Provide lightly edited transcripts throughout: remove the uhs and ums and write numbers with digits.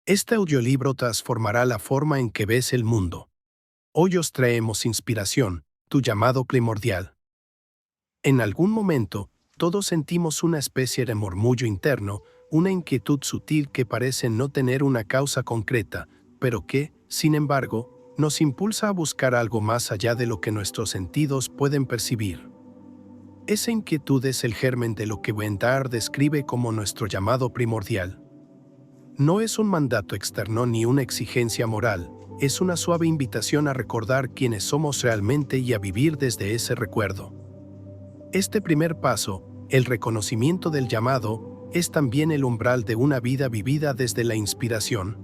Este audiolibro transformará la forma en que ves el mundo. Hoy os traemos inspiración, tu llamado primordial. En algún momento, todos sentimos una especie de murmullo interno, una inquietud sutil que parece no tener una causa concreta, pero que, sin embargo, nos impulsa a buscar algo más allá de lo que nuestros sentidos pueden percibir. Esa inquietud es el germen de lo que Wendar describe como nuestro llamado primordial. No es un mandato externo ni una exigencia moral, es una suave invitación a recordar quiénes somos realmente y a vivir desde ese recuerdo. Este primer paso, el reconocimiento del llamado, es también el umbral de una vida vivida desde la inspiración.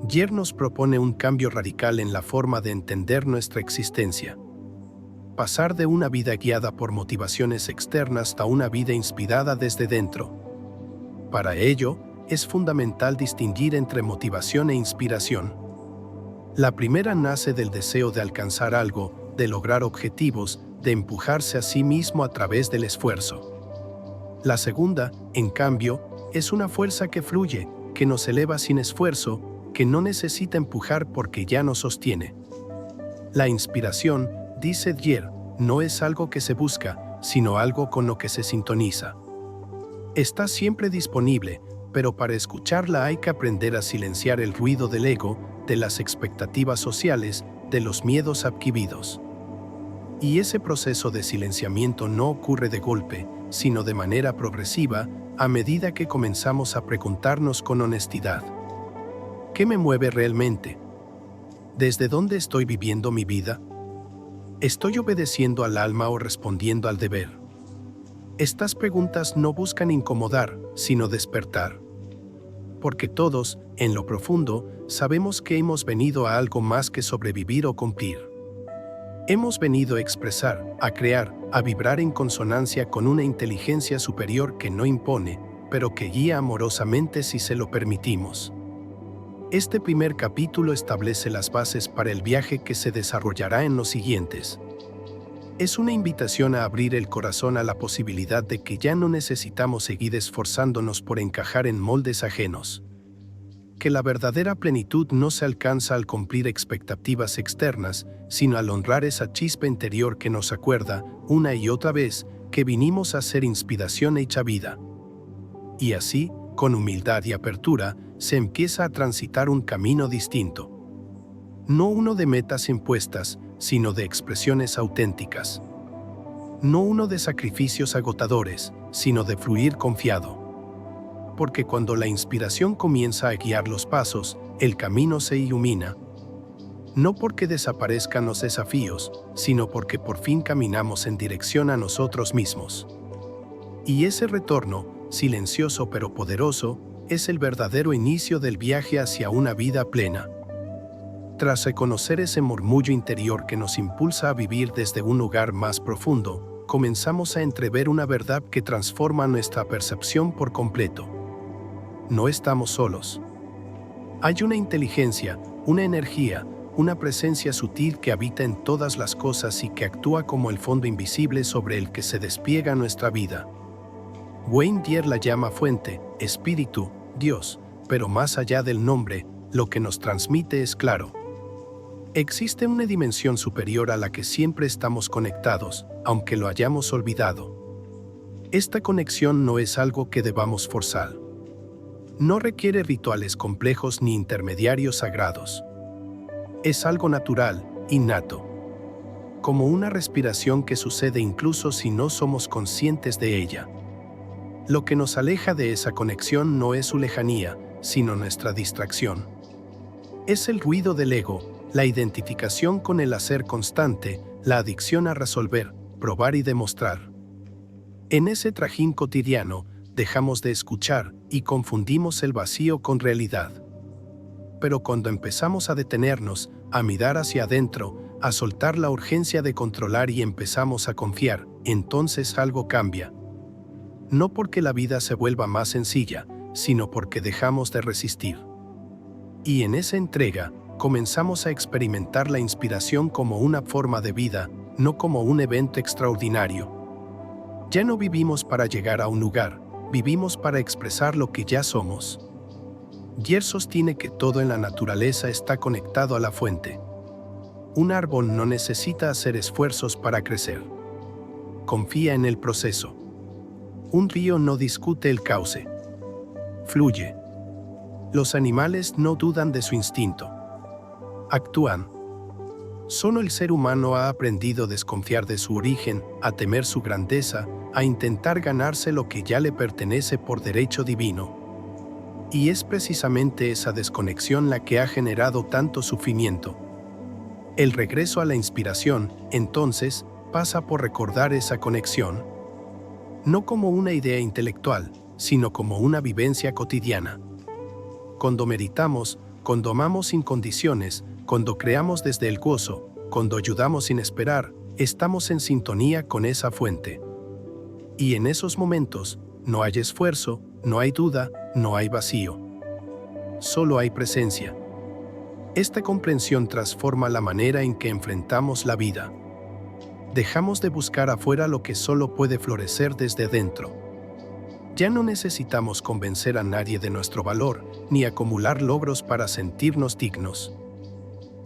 Yer nos propone un cambio radical en la forma de entender nuestra existencia. Pasar de una vida guiada por motivaciones externas a una vida inspirada desde dentro. Para ello, es fundamental distinguir entre motivación e inspiración. La primera nace del deseo de alcanzar algo, de lograr objetivos, de empujarse a sí mismo a través del esfuerzo. La segunda, en cambio, es una fuerza que fluye, que nos eleva sin esfuerzo, que no necesita empujar porque ya nos sostiene. La inspiración, dice Yer, no es algo que se busca, sino algo con lo que se sintoniza. Está siempre disponible, pero para escucharla hay que aprender a silenciar el ruido del ego, de las expectativas sociales, de los miedos adquiridos. Y ese proceso de silenciamiento no ocurre de golpe, sino de manera progresiva, a medida que comenzamos a preguntarnos con honestidad: ¿qué me mueve realmente? ¿Desde dónde estoy viviendo mi vida? ¿Estoy obedeciendo al alma o respondiendo al deber? Estas preguntas no buscan incomodar, sino despertar. Porque todos, en lo profundo, sabemos que hemos venido a algo más que sobrevivir o cumplir. Hemos venido a expresar, a crear, a vibrar en consonancia con una inteligencia superior que no impone, pero que guía amorosamente si se lo permitimos. Este primer capítulo establece las bases para el viaje que se desarrollará en los siguientes. Es una invitación a abrir el corazón a la posibilidad de que ya no necesitamos seguir esforzándonos por encajar en moldes ajenos. Que la verdadera plenitud no se alcanza al cumplir expectativas externas, sino al honrar esa chispa interior que nos acuerda, una y otra vez, que vinimos a ser inspiración hecha vida. Y así, con humildad y apertura, se empieza a transitar un camino distinto. No uno de metas impuestas, sino de expresiones auténticas. No uno de sacrificios agotadores, sino de fluir confiado. Porque cuando la inspiración comienza a guiar los pasos, el camino se ilumina. No porque desaparezcan los desafíos, sino porque por fin caminamos en dirección a nosotros mismos. Y ese retorno, silencioso pero poderoso, es el verdadero inicio del viaje hacia una vida plena. Tras reconocer ese murmullo interior que nos impulsa a vivir desde un lugar más profundo, comenzamos a entrever una verdad que transforma nuestra percepción por completo. No estamos solos. Hay una inteligencia, una energía, una presencia sutil que habita en todas las cosas y que actúa como el fondo invisible sobre el que se despliega nuestra vida. Wayne Dyer la llama fuente, espíritu, Dios, pero más allá del nombre, lo que nos transmite es claro. Existe una dimensión superior a la que siempre estamos conectados, aunque lo hayamos olvidado. Esta conexión no es algo que debamos forzar. No requiere rituales complejos ni intermediarios sagrados. Es algo natural, innato. Como una respiración que sucede incluso si no somos conscientes de ella. Lo que nos aleja de esa conexión no es su lejanía, sino nuestra distracción. Es el ruido del ego, la identificación con el hacer constante, la adicción a resolver, probar y demostrar. En ese trajín cotidiano, dejamos de escuchar y confundimos el vacío con realidad. Pero cuando empezamos a detenernos, a mirar hacia adentro, a soltar la urgencia de controlar y empezamos a confiar, entonces algo cambia. No porque la vida se vuelva más sencilla, sino porque dejamos de resistir. Y en esa entrega, comenzamos a experimentar la inspiración como una forma de vida, no como un evento extraordinario. Ya no vivimos para llegar a un lugar, vivimos para expresar lo que ya somos. Gier sostiene que todo en la naturaleza está conectado a la fuente. Un árbol no necesita hacer esfuerzos para crecer. Confía en el proceso. Un río no discute el cauce. Fluye. Los animales no dudan de su instinto. Actúan. Solo el ser humano ha aprendido a desconfiar de su origen, a temer su grandeza, a intentar ganarse lo que ya le pertenece por derecho divino. Y es precisamente esa desconexión la que ha generado tanto sufrimiento. El regreso a la inspiración, entonces, pasa por recordar esa conexión, no como una idea intelectual, sino como una vivencia cotidiana. Cuando meditamos, cuando amamos sin condiciones, cuando creamos desde el gozo, cuando ayudamos sin esperar, estamos en sintonía con esa fuente. Y en esos momentos, no hay esfuerzo, no hay duda, no hay vacío. Solo hay presencia. Esta comprensión transforma la manera en que enfrentamos la vida. Dejamos de buscar afuera lo que solo puede florecer desde dentro. Ya no necesitamos convencer a nadie de nuestro valor, ni acumular logros para sentirnos dignos.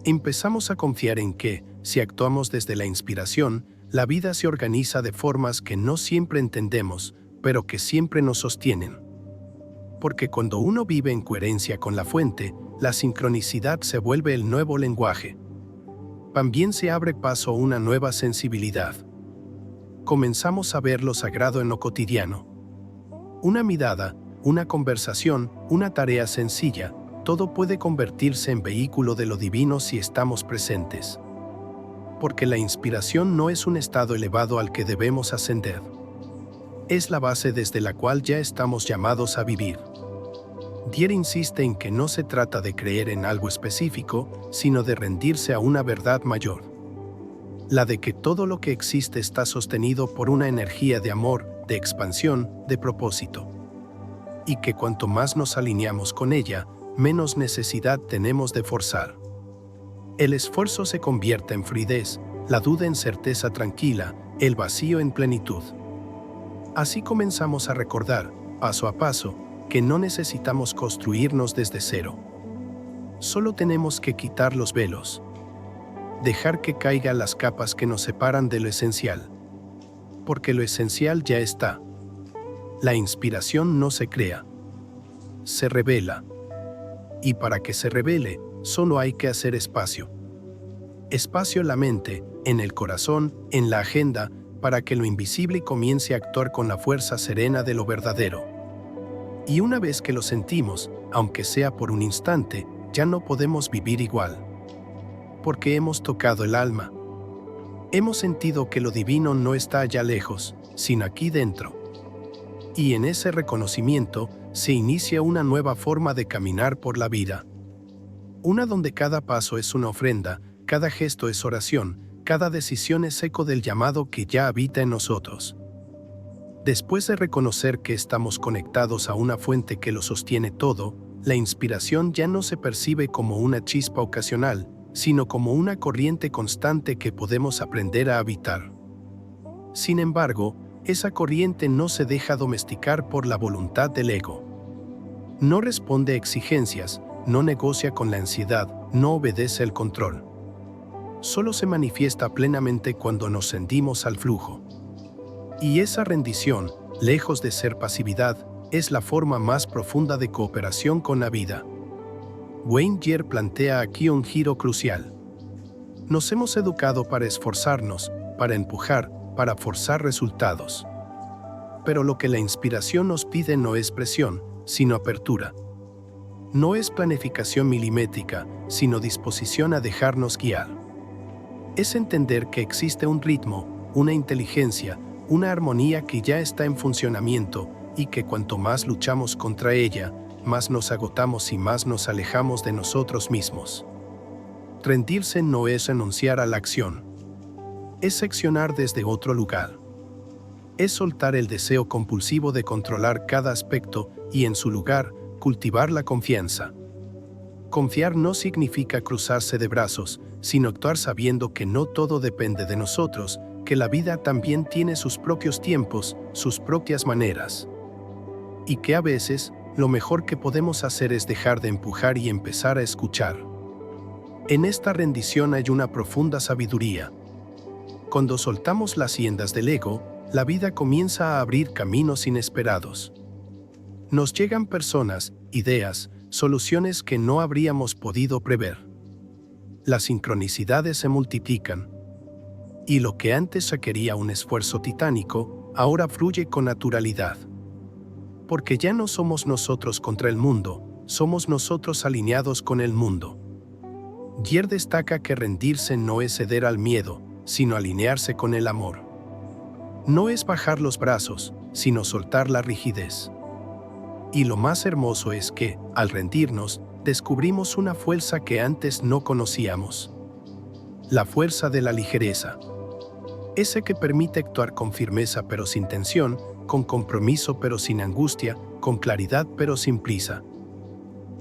Empezamos a confiar en que, si actuamos desde la inspiración, la vida se organiza de formas que no siempre entendemos, pero que siempre nos sostienen. Porque cuando uno vive en coherencia con la fuente, la sincronicidad se vuelve el nuevo lenguaje. También se abre paso a una nueva sensibilidad. Comenzamos a ver lo sagrado en lo cotidiano. Una mirada, una conversación, una tarea sencilla, todo puede convertirse en vehículo de lo divino si estamos presentes. Porque la inspiración no es un estado elevado al que debemos ascender. Es la base desde la cual ya estamos llamados a vivir. Gier insiste en que no se trata de creer en algo específico, sino de rendirse a una verdad mayor. La de que todo lo que existe está sostenido por una energía de amor, de expansión, de propósito. Y que cuanto más nos alineamos con ella, menos necesidad tenemos de forzar. El esfuerzo se convierte en fluidez, la duda en certeza tranquila, el vacío en plenitud. Así comenzamos a recordar, paso a paso, que no necesitamos construirnos desde cero. Solo tenemos que quitar los velos. Dejar que caigan las capas que nos separan de lo esencial. Porque lo esencial ya está. La inspiración no se crea. Se revela. Y para que se revele, solo hay que hacer espacio. Espacio en la mente, en el corazón, en la agenda, para que lo invisible comience a actuar con la fuerza serena de lo verdadero. Y una vez que lo sentimos, aunque sea por un instante, ya no podemos vivir igual. Porque hemos tocado el alma. Hemos sentido que lo divino no está allá lejos, sino aquí dentro. Y en ese reconocimiento se inicia una nueva forma de caminar por la vida. Una donde cada paso es una ofrenda, cada gesto es oración, cada decisión es eco del llamado que ya habita en nosotros. Después de reconocer que estamos conectados a una fuente que lo sostiene todo, la inspiración ya no se percibe como una chispa ocasional, sino como una corriente constante que podemos aprender a habitar. Sin embargo, esa corriente no se deja domesticar por la voluntad del ego. No responde a exigencias, no negocia con la ansiedad, no obedece al control. Solo se manifiesta plenamente cuando nos rendimos al flujo. Y esa rendición, lejos de ser pasividad, es la forma más profunda de cooperación con la vida. Wayne Dyer plantea aquí un giro crucial. Nos hemos educado para esforzarnos, para empujar, para forzar resultados. Pero lo que la inspiración nos pide no es presión, sino apertura. No es planificación milimétrica, sino disposición a dejarnos guiar. Es entender que existe un ritmo, una inteligencia, una armonía que ya está en funcionamiento y que cuanto más luchamos contra ella, más nos agotamos y más nos alejamos de nosotros mismos. Rendirse no es renunciar a la acción. Es accionar desde otro lugar. Es soltar el deseo compulsivo de controlar cada aspecto y, en su lugar, cultivar la confianza. Confiar no significa cruzarse de brazos, sino actuar sabiendo que no todo depende de nosotros, que la vida también tiene sus propios tiempos, sus propias maneras. Y que a veces lo mejor que podemos hacer es dejar de empujar y empezar a escuchar. En esta rendición hay una profunda sabiduría. Cuando soltamos las riendas del ego, la vida comienza a abrir caminos inesperados. Nos llegan personas, ideas, soluciones que no habríamos podido prever. Las sincronicidades se multiplican. Y lo que antes requería un esfuerzo titánico, ahora fluye con naturalidad. Porque ya no somos nosotros contra el mundo, somos nosotros alineados con el mundo. Gier destaca que rendirse no es ceder al miedo, sino alinearse con el amor. No es bajar los brazos, sino soltar la rigidez. Y lo más hermoso es que, al rendirnos, descubrimos una fuerza que antes no conocíamos. La fuerza de la ligereza. Ese que permite actuar con firmeza pero sin tensión, con compromiso pero sin angustia, con claridad pero sin prisa.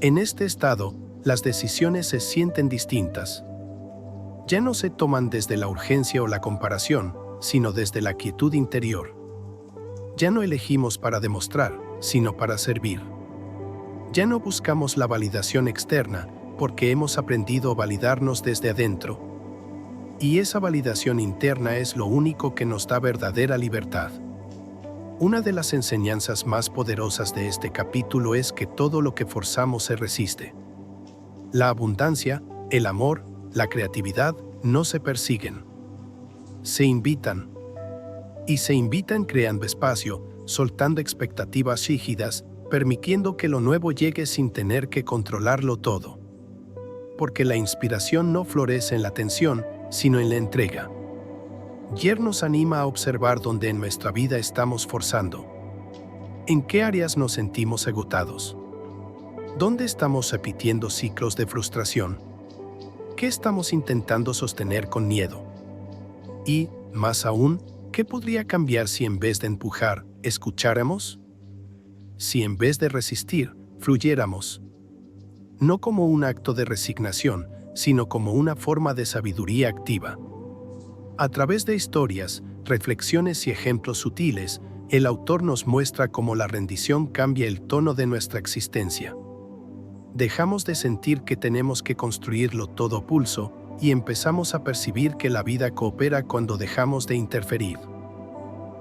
En este estado, las decisiones se sienten distintas. Ya no se toman desde la urgencia o la comparación, sino desde la quietud interior. Ya no elegimos para demostrar, sino para servir. Ya no buscamos la validación externa, porque hemos aprendido a validarnos desde adentro. Y esa validación interna es lo único que nos da verdadera libertad. Una de las enseñanzas más poderosas de este capítulo es que todo lo que forzamos se resiste. La abundancia, el amor, la creatividad no se persiguen. Se invitan. Y se invitan creando espacio, soltando expectativas rígidas, permitiendo que lo nuevo llegue sin tener que controlarlo todo. Porque la inspiración no florece en la tensión, sino en la entrega. Gier nos anima a observar dónde en nuestra vida estamos forzando. ¿En qué áreas nos sentimos agotados? ¿Dónde estamos repitiendo ciclos de frustración? ¿Qué estamos intentando sostener con miedo? Y, más aún, ¿qué podría cambiar si en vez de empujar, escucháramos? Si en vez de resistir, fluyéramos. No como un acto de resignación, sino como una forma de sabiduría activa. A través de historias, reflexiones y ejemplos sutiles, el autor nos muestra cómo la rendición cambia el tono de nuestra existencia. Dejamos de sentir que tenemos que construirlo todo a pulso y empezamos a percibir que la vida coopera cuando dejamos de interferir.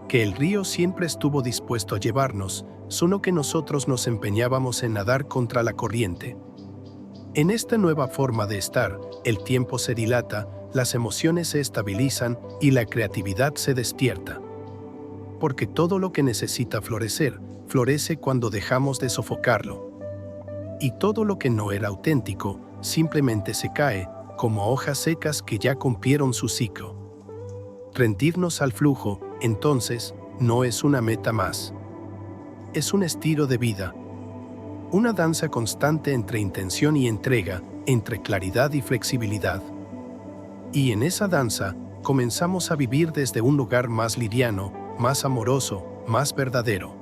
Que el río siempre estuvo dispuesto a llevarnos, solo que nosotros nos empeñábamos en nadar contra la corriente. En esta nueva forma de estar, el tiempo se dilata, las emociones se estabilizan y la creatividad se despierta. Porque todo lo que necesita florecer, florece cuando dejamos de sofocarlo. Y todo lo que no era auténtico, simplemente se cae, como hojas secas que ya cumplieron su ciclo. Rendirnos al flujo, entonces, no es una meta más. Es un estilo de vida. Una danza constante entre intención y entrega, entre claridad y flexibilidad. Y en esa danza, comenzamos a vivir desde un lugar más liviano, más amoroso, más verdadero.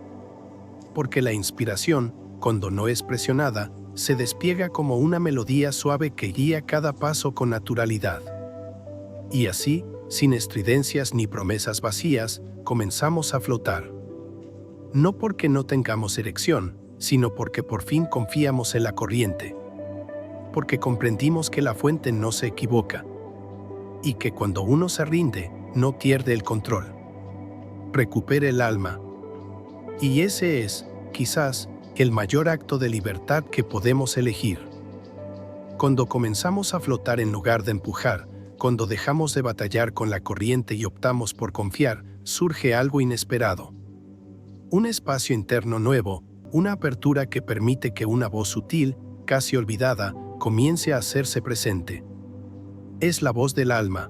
Porque la inspiración, cuando no es presionada, se despliega como una melodía suave que guía cada paso con naturalidad. Y así, sin estridencias ni promesas vacías, comenzamos a flotar. No porque no tengamos erección, sino porque por fin confiamos en la corriente. Porque comprendimos que la fuente no se equivoca. Y que cuando uno se rinde, no pierde el control. Recupera el alma. Y ese es, quizás, el mayor acto de libertad que podemos elegir. Cuando comenzamos a flotar en lugar de empujar, cuando dejamos de batallar con la corriente y optamos por confiar, surge algo inesperado. Un espacio interno nuevo, una apertura que permite que una voz sutil, casi olvidada, comience a hacerse presente. Es la voz del alma.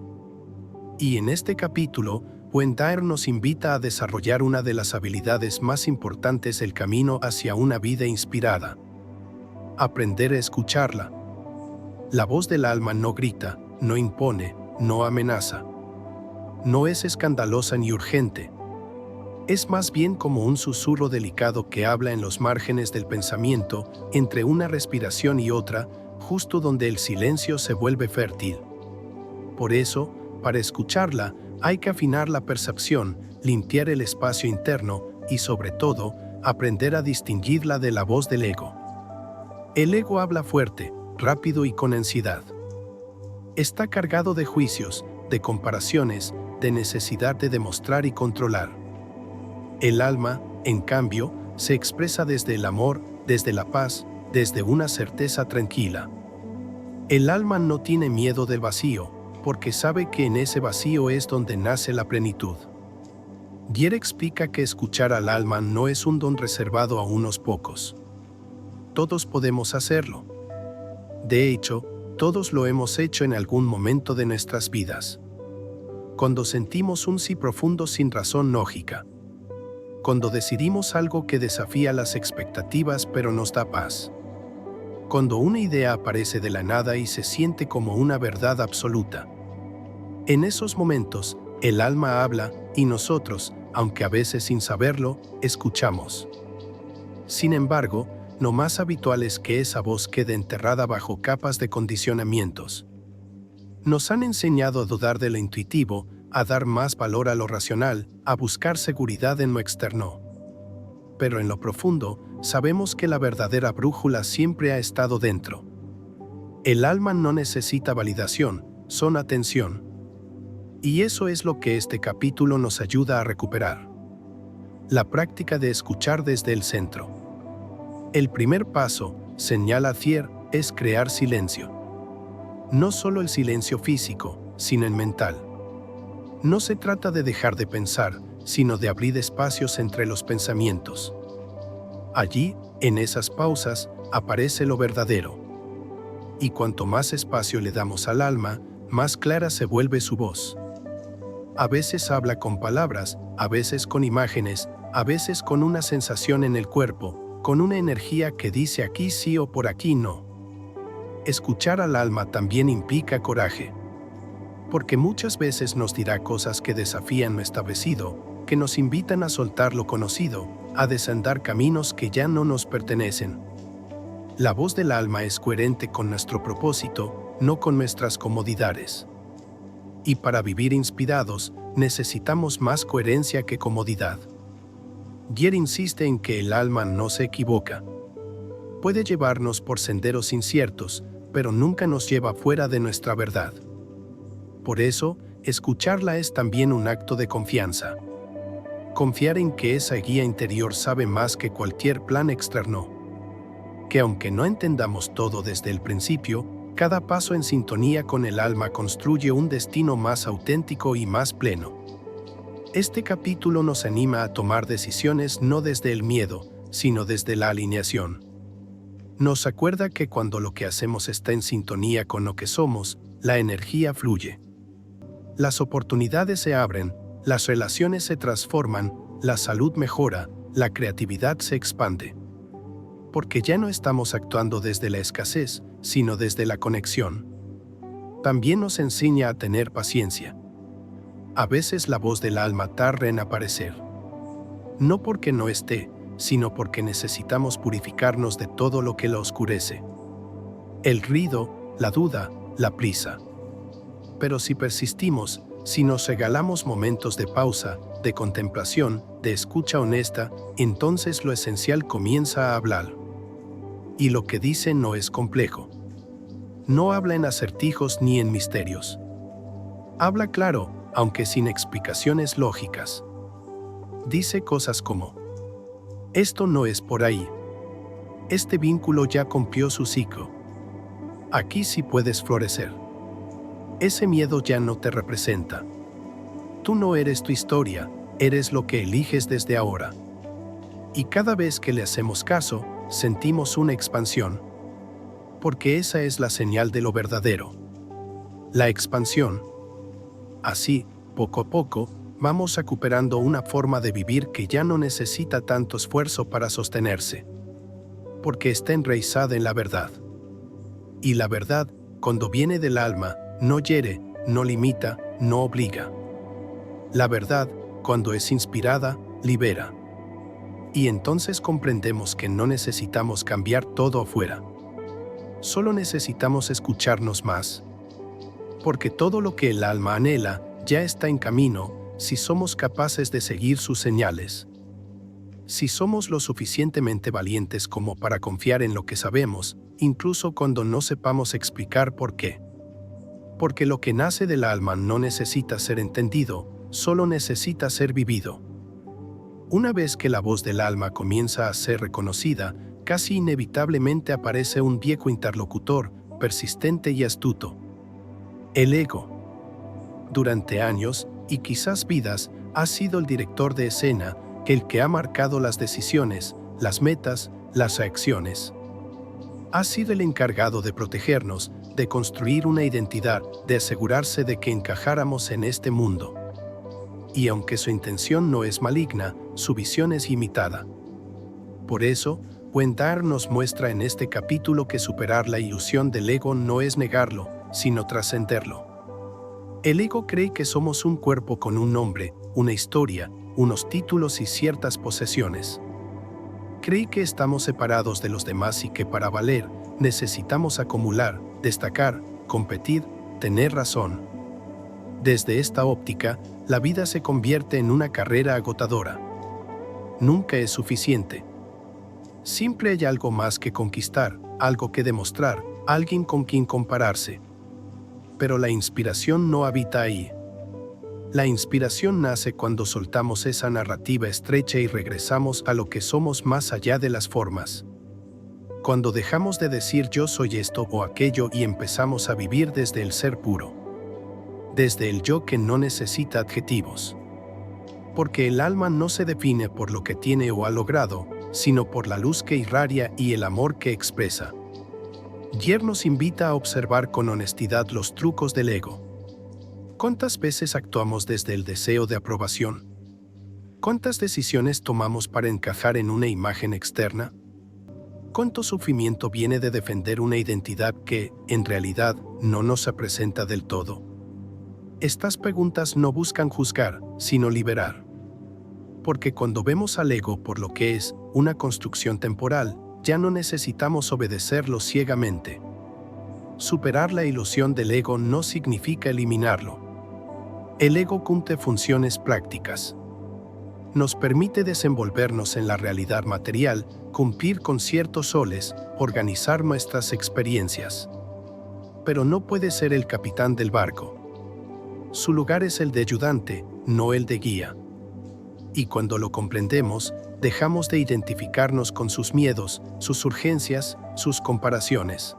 Y en este capítulo, Wendaer nos invita a desarrollar una de las habilidades más importantes del camino hacia una vida inspirada. Aprender a escucharla. La voz del alma no grita, no impone, no amenaza. No es escandalosa ni urgente. Es más bien como un susurro delicado que habla en los márgenes del pensamiento, entre una respiración y otra, justo donde el silencio se vuelve fértil. Por eso, para escucharla, hay que afinar la percepción, limpiar el espacio interno y, sobre todo, aprender a distinguirla de la voz del ego. El ego habla fuerte, rápido y con ansiedad. Está cargado de juicios, de comparaciones, de necesidad de demostrar y controlar. El alma, en cambio, se expresa desde el amor, desde la paz, desde una certeza tranquila. El alma no tiene miedo del vacío, porque sabe que en ese vacío es donde nace la plenitud. Guier explica que escuchar al alma no es un don reservado a unos pocos. Todos podemos hacerlo. De hecho, todos lo hemos hecho en algún momento de nuestras vidas. Cuando sentimos un sí profundo sin razón lógica. Cuando decidimos algo que desafía las expectativas pero nos da paz. Cuando una idea aparece de la nada y se siente como una verdad absoluta. En esos momentos, el alma habla y nosotros, aunque a veces sin saberlo, escuchamos. Sin embargo, lo más habitual es que esa voz quede enterrada bajo capas de condicionamientos. Nos han enseñado a dudar de lo intuitivo, a dar más valor a lo racional, a buscar seguridad en lo externo. Pero en lo profundo, sabemos que la verdadera brújula siempre ha estado dentro. El alma no necesita validación, solo atención. Y eso es lo que este capítulo nos ayuda a recuperar. La práctica de escuchar desde el centro. El primer paso, señala Thier, es crear silencio. No solo el silencio físico, sino el mental. No se trata de dejar de pensar, sino de abrir espacios entre los pensamientos. Allí, en esas pausas, aparece lo verdadero. Y cuanto más espacio le damos al alma, más clara se vuelve su voz. A veces habla con palabras, a veces con imágenes, a veces con una sensación en el cuerpo, con una energía que dice aquí sí o por aquí no. Escuchar al alma también implica coraje. Porque muchas veces nos dirá cosas que desafían lo establecido, que nos invitan a soltar lo conocido, a desandar caminos que ya no nos pertenecen. La voz del alma es coherente con nuestro propósito, no con nuestras comodidades. Y para vivir inspirados, necesitamos más coherencia que comodidad. Guier insiste en que el alma no se equivoca. Puede llevarnos por senderos inciertos, pero nunca nos lleva fuera de nuestra verdad. Por eso, escucharla es también un acto de confianza. Confiar en que esa guía interior sabe más que cualquier plan externo. Que aunque no entendamos todo desde el principio, cada paso en sintonía con el alma construye un destino más auténtico y más pleno. Este capítulo nos anima a tomar decisiones no desde el miedo, sino desde la alineación. Nos acuerda que cuando lo que hacemos está en sintonía con lo que somos, la energía fluye. Las oportunidades se abren, las relaciones se transforman, la salud mejora, la creatividad se expande. Porque ya no estamos actuando desde la escasez, sino desde la conexión. También nos enseña a tener paciencia. A veces la voz del alma tarda en aparecer. No porque no esté, sino porque necesitamos purificarnos de todo lo que la oscurece. El ruido, la duda, la prisa. Pero si persistimos, si nos regalamos momentos de pausa, de contemplación, de escucha honesta, entonces lo esencial comienza a hablar. Y lo que dice no es complejo. No habla en acertijos ni en misterios. Habla claro, aunque sin explicaciones lógicas. Dice cosas como: esto no es por ahí. Este vínculo ya cumplió su ciclo. Aquí sí puedes florecer. Ese miedo ya no te representa. Tú no eres tu historia, eres lo que eliges desde ahora. Y cada vez que le hacemos caso, sentimos una expansión. Porque esa es la señal de lo verdadero. La expansión. Así, poco a poco, vamos recuperando una forma de vivir que ya no necesita tanto esfuerzo para sostenerse. Porque está enraizada en la verdad. Y la verdad, cuando viene del alma, no hiere, no limita, no obliga. La verdad, cuando es inspirada, libera. Y entonces comprendemos que no necesitamos cambiar todo afuera. Solo necesitamos escucharnos más. Porque todo lo que el alma anhela ya está en camino si somos capaces de seguir sus señales. si somos lo suficientemente valientes como para confiar en lo que sabemos, incluso cuando no sepamos explicar por qué. Porque lo que nace del alma no necesita ser entendido, solo necesita ser vivido. Una vez que la voz del alma comienza a ser reconocida, casi inevitablemente aparece un viejo interlocutor, persistente y astuto. El ego. Durante años, y quizás vidas, ha sido el director de escena, el que ha marcado las decisiones, las metas, las reacciones. Ha sido el encargado de protegernos, de construir una identidad, de asegurarse de que encajáramos en este mundo. Y aunque su intención no es maligna, su visión es limitada. Por eso, Wendar nos muestra en este capítulo que superar la ilusión del ego no es negarlo, sino trascenderlo. El ego cree que somos un cuerpo con un nombre, una historia, unos títulos y ciertas posesiones. Cree que estamos separados de los demás y que para valer, necesitamos acumular, destacar, competir, tener razón. Desde esta óptica, la vida se convierte en una carrera agotadora. Nunca es suficiente. Siempre hay algo más que conquistar, algo que demostrar, alguien con quien compararse. Pero la inspiración no habita ahí. La inspiración nace cuando soltamos esa narrativa estrecha y regresamos a lo que somos más allá de las formas. Cuando dejamos de decir yo soy esto o aquello y empezamos a vivir desde el ser puro. Desde el yo que no necesita adjetivos. Porque el alma no se define por lo que tiene o ha logrado, sino por la luz que irradia y el amor que expresa. Gier nos invita a observar con honestidad los trucos del ego. ¿Cuántas veces actuamos desde el deseo de aprobación? ¿Cuántas decisiones tomamos para encajar en una imagen externa? ¿Cuánto sufrimiento viene de defender una identidad que, en realidad, no nos representa del todo? Estas preguntas no buscan juzgar, sino liberar. Porque cuando vemos al ego por lo que es, una construcción temporal, ya no necesitamos obedecerlo ciegamente. Superar la ilusión del ego no significa eliminarlo. El ego cumple funciones prácticas. Nos permite desenvolvernos en la realidad material, cumplir con ciertos roles, organizar nuestras experiencias. Pero no puede ser el capitán del barco. Su lugar es el de ayudante, no el de guía. Y cuando lo comprendemos, dejamos de identificarnos con sus miedos, sus urgencias, sus comparaciones.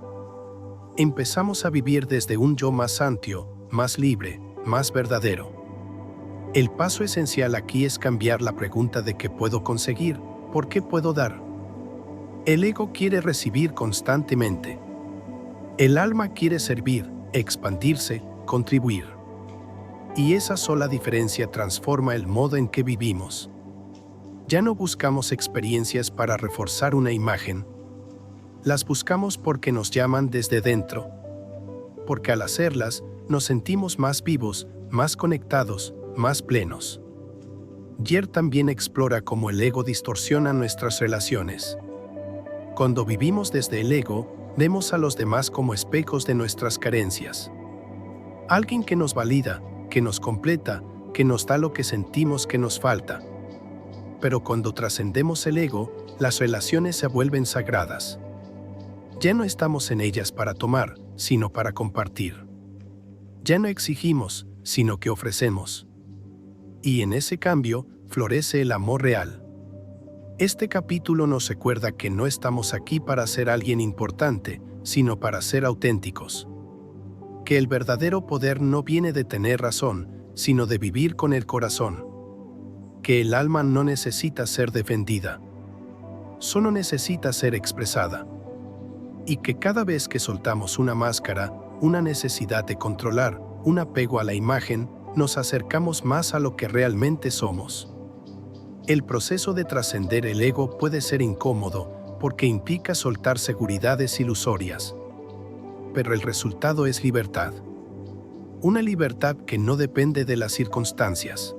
Empezamos a vivir desde un yo más amplio, más libre, más verdadero. El paso esencial aquí es cambiar la pregunta de qué puedo conseguir, por qué puedo dar. El ego quiere recibir constantemente. El alma quiere servir, expandirse, contribuir. Y esa sola diferencia transforma el modo en que vivimos. Ya no buscamos experiencias para reforzar una imagen. Las buscamos porque nos llaman desde dentro. Porque al hacerlas, nos sentimos más vivos, más conectados, más plenos. Gier también explora cómo el ego distorsiona nuestras relaciones. Cuando vivimos desde el ego, vemos a los demás como espejos de nuestras carencias. Alguien que nos valida, que nos completa, que nos da lo que sentimos que nos falta. Pero cuando trascendemos el ego, las relaciones se vuelven sagradas. Ya no estamos en ellas para tomar, sino para compartir. Ya no exigimos, sino que ofrecemos. Y en ese cambio, florece el amor real. Este capítulo nos recuerda que no estamos aquí para ser alguien importante, sino para ser auténticos. Que el verdadero poder no viene de tener razón, sino de vivir con el corazón. Que el alma no necesita ser defendida. Solo necesita ser expresada. Y que cada vez que soltamos una máscara, una necesidad de controlar, un apego a la imagen, nos acercamos más a lo que realmente somos. El proceso de trascender el ego puede ser incómodo, porque implica soltar seguridades ilusorias. Pero el resultado es libertad. Una libertad que no depende de las circunstancias.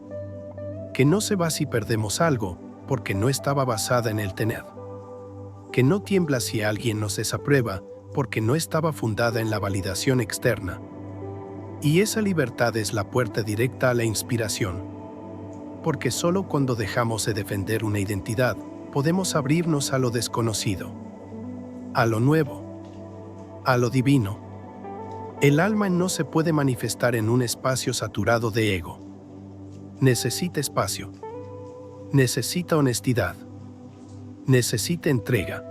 Que no se va si perdemos algo, porque no estaba basada en el tener. Que no tiembla si alguien nos desaprueba, porque no estaba fundada en la validación externa. Y esa libertad es la puerta directa a la inspiración. Porque solo cuando dejamos de defender una identidad, podemos abrirnos a lo desconocido, a lo nuevo, a lo divino. El alma no se puede manifestar en un espacio saturado de ego. Necesita espacio. Necesita honestidad. Necesita entrega.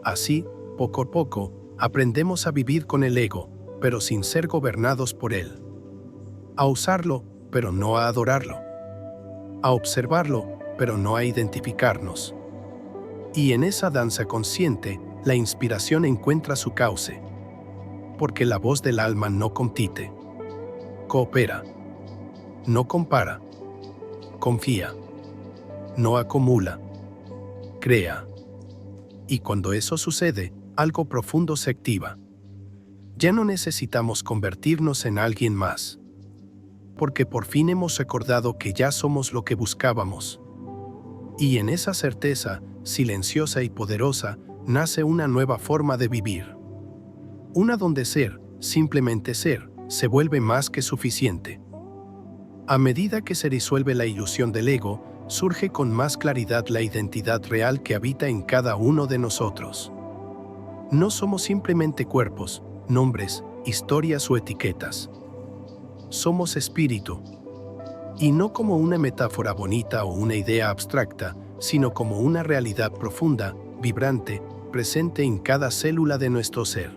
Así, poco a poco, aprendemos a vivir con el ego, pero sin ser gobernados por él. A usarlo, pero no a adorarlo. A observarlo, pero no a identificarnos. Y en esa danza consciente, la inspiración encuentra su cauce. Porque la voz del alma no compite. Coopera. No compara. Confía. No acumula. Crea. Y cuando eso sucede, algo profundo se activa. Ya no necesitamos convertirnos en alguien más. Porque por fin hemos recordado que ya somos lo que buscábamos. Y en esa certeza, silenciosa y poderosa, nace una nueva forma de vivir. Una donde ser, simplemente ser, se vuelve más que suficiente. A medida que se disuelve la ilusión del ego, surge con más claridad la identidad real que habita en cada uno de nosotros. No somos simplemente cuerpos, nombres, historias o etiquetas. Somos espíritu. Y no como una metáfora bonita o una idea abstracta, sino como una realidad profunda, vibrante, presente en cada célula de nuestro ser.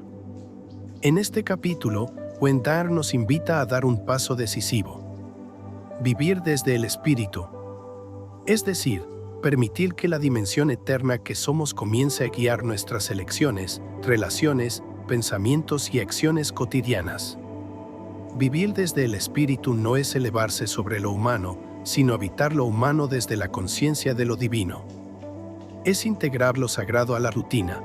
En este capítulo, Wendar nos invita a dar un paso decisivo. Vivir desde el espíritu. Es decir, permitir que la dimensión eterna que somos comience a guiar nuestras elecciones, relaciones, pensamientos y acciones cotidianas. Vivir desde el espíritu no es elevarse sobre lo humano, sino habitar lo humano desde la conciencia de lo divino. Es integrar lo sagrado a la rutina.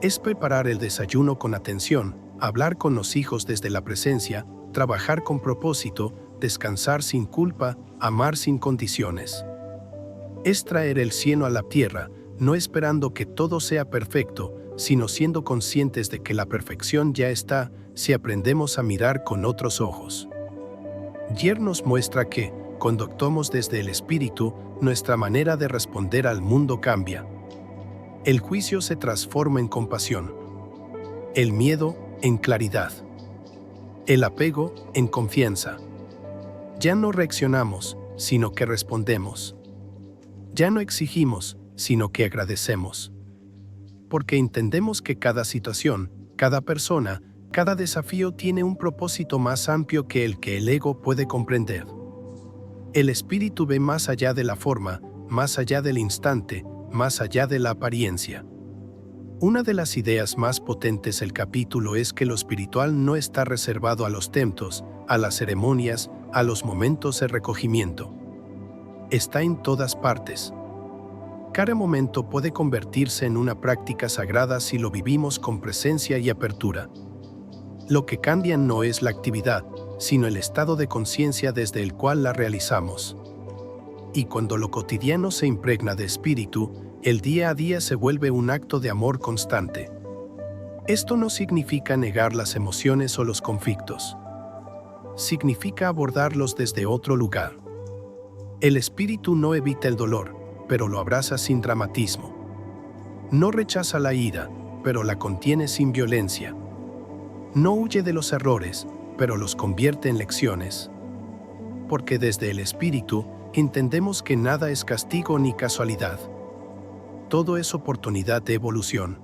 Es preparar el desayuno con atención, hablar con los hijos desde la presencia, trabajar con propósito, descansar sin culpa, amar sin condiciones. Es traer el cielo a la tierra, no esperando que todo sea perfecto, sino siendo conscientes de que la perfección ya está si aprendemos a mirar con otros ojos. Yer nos muestra que, cuando actuamos desde el espíritu, nuestra manera de responder al mundo cambia. El juicio se transforma en compasión. El miedo, en claridad. El apego, en confianza. Ya no reaccionamos, sino que respondemos. Ya no exigimos, sino que agradecemos. Porque entendemos que cada situación, cada persona, cada desafío tiene un propósito más amplio que el ego puede comprender. El espíritu ve más allá de la forma, más allá del instante, más allá de la apariencia. Una de las ideas más potentes del capítulo es que lo espiritual no está reservado a los templos, a las ceremonias, a los momentos de recogimiento. Está en todas partes. Cada momento puede convertirse en una práctica sagrada si lo vivimos con presencia y apertura. Lo que cambia no es la actividad, sino el estado de conciencia desde el cual la realizamos. Y cuando lo cotidiano se impregna de espíritu, el día a día se vuelve un acto de amor constante. Esto no significa negar las emociones o los conflictos. Significa abordarlos desde otro lugar. El espíritu no evita el dolor, pero lo abraza sin dramatismo. No rechaza la ira, pero la contiene sin violencia. No huye de los errores, pero los convierte en lecciones. Porque desde el espíritu, entendemos que nada es castigo ni casualidad. Todo es oportunidad de evolución.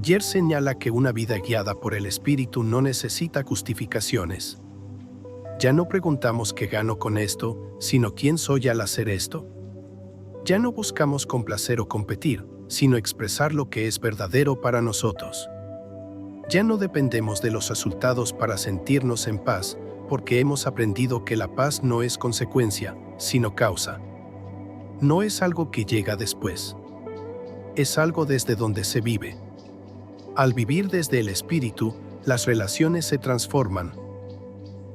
Yer señala que una vida guiada por el espíritu no necesita justificaciones. Ya no preguntamos qué gano con esto, sino quién soy al hacer esto. Ya no buscamos complacer o competir, sino expresar lo que es verdadero para nosotros. Ya no dependemos de los resultados para sentirnos en paz, porque hemos aprendido que la paz no es consecuencia, sino causa. No es algo que llega después. Es algo desde donde se vive. Al vivir desde el espíritu, las relaciones se transforman.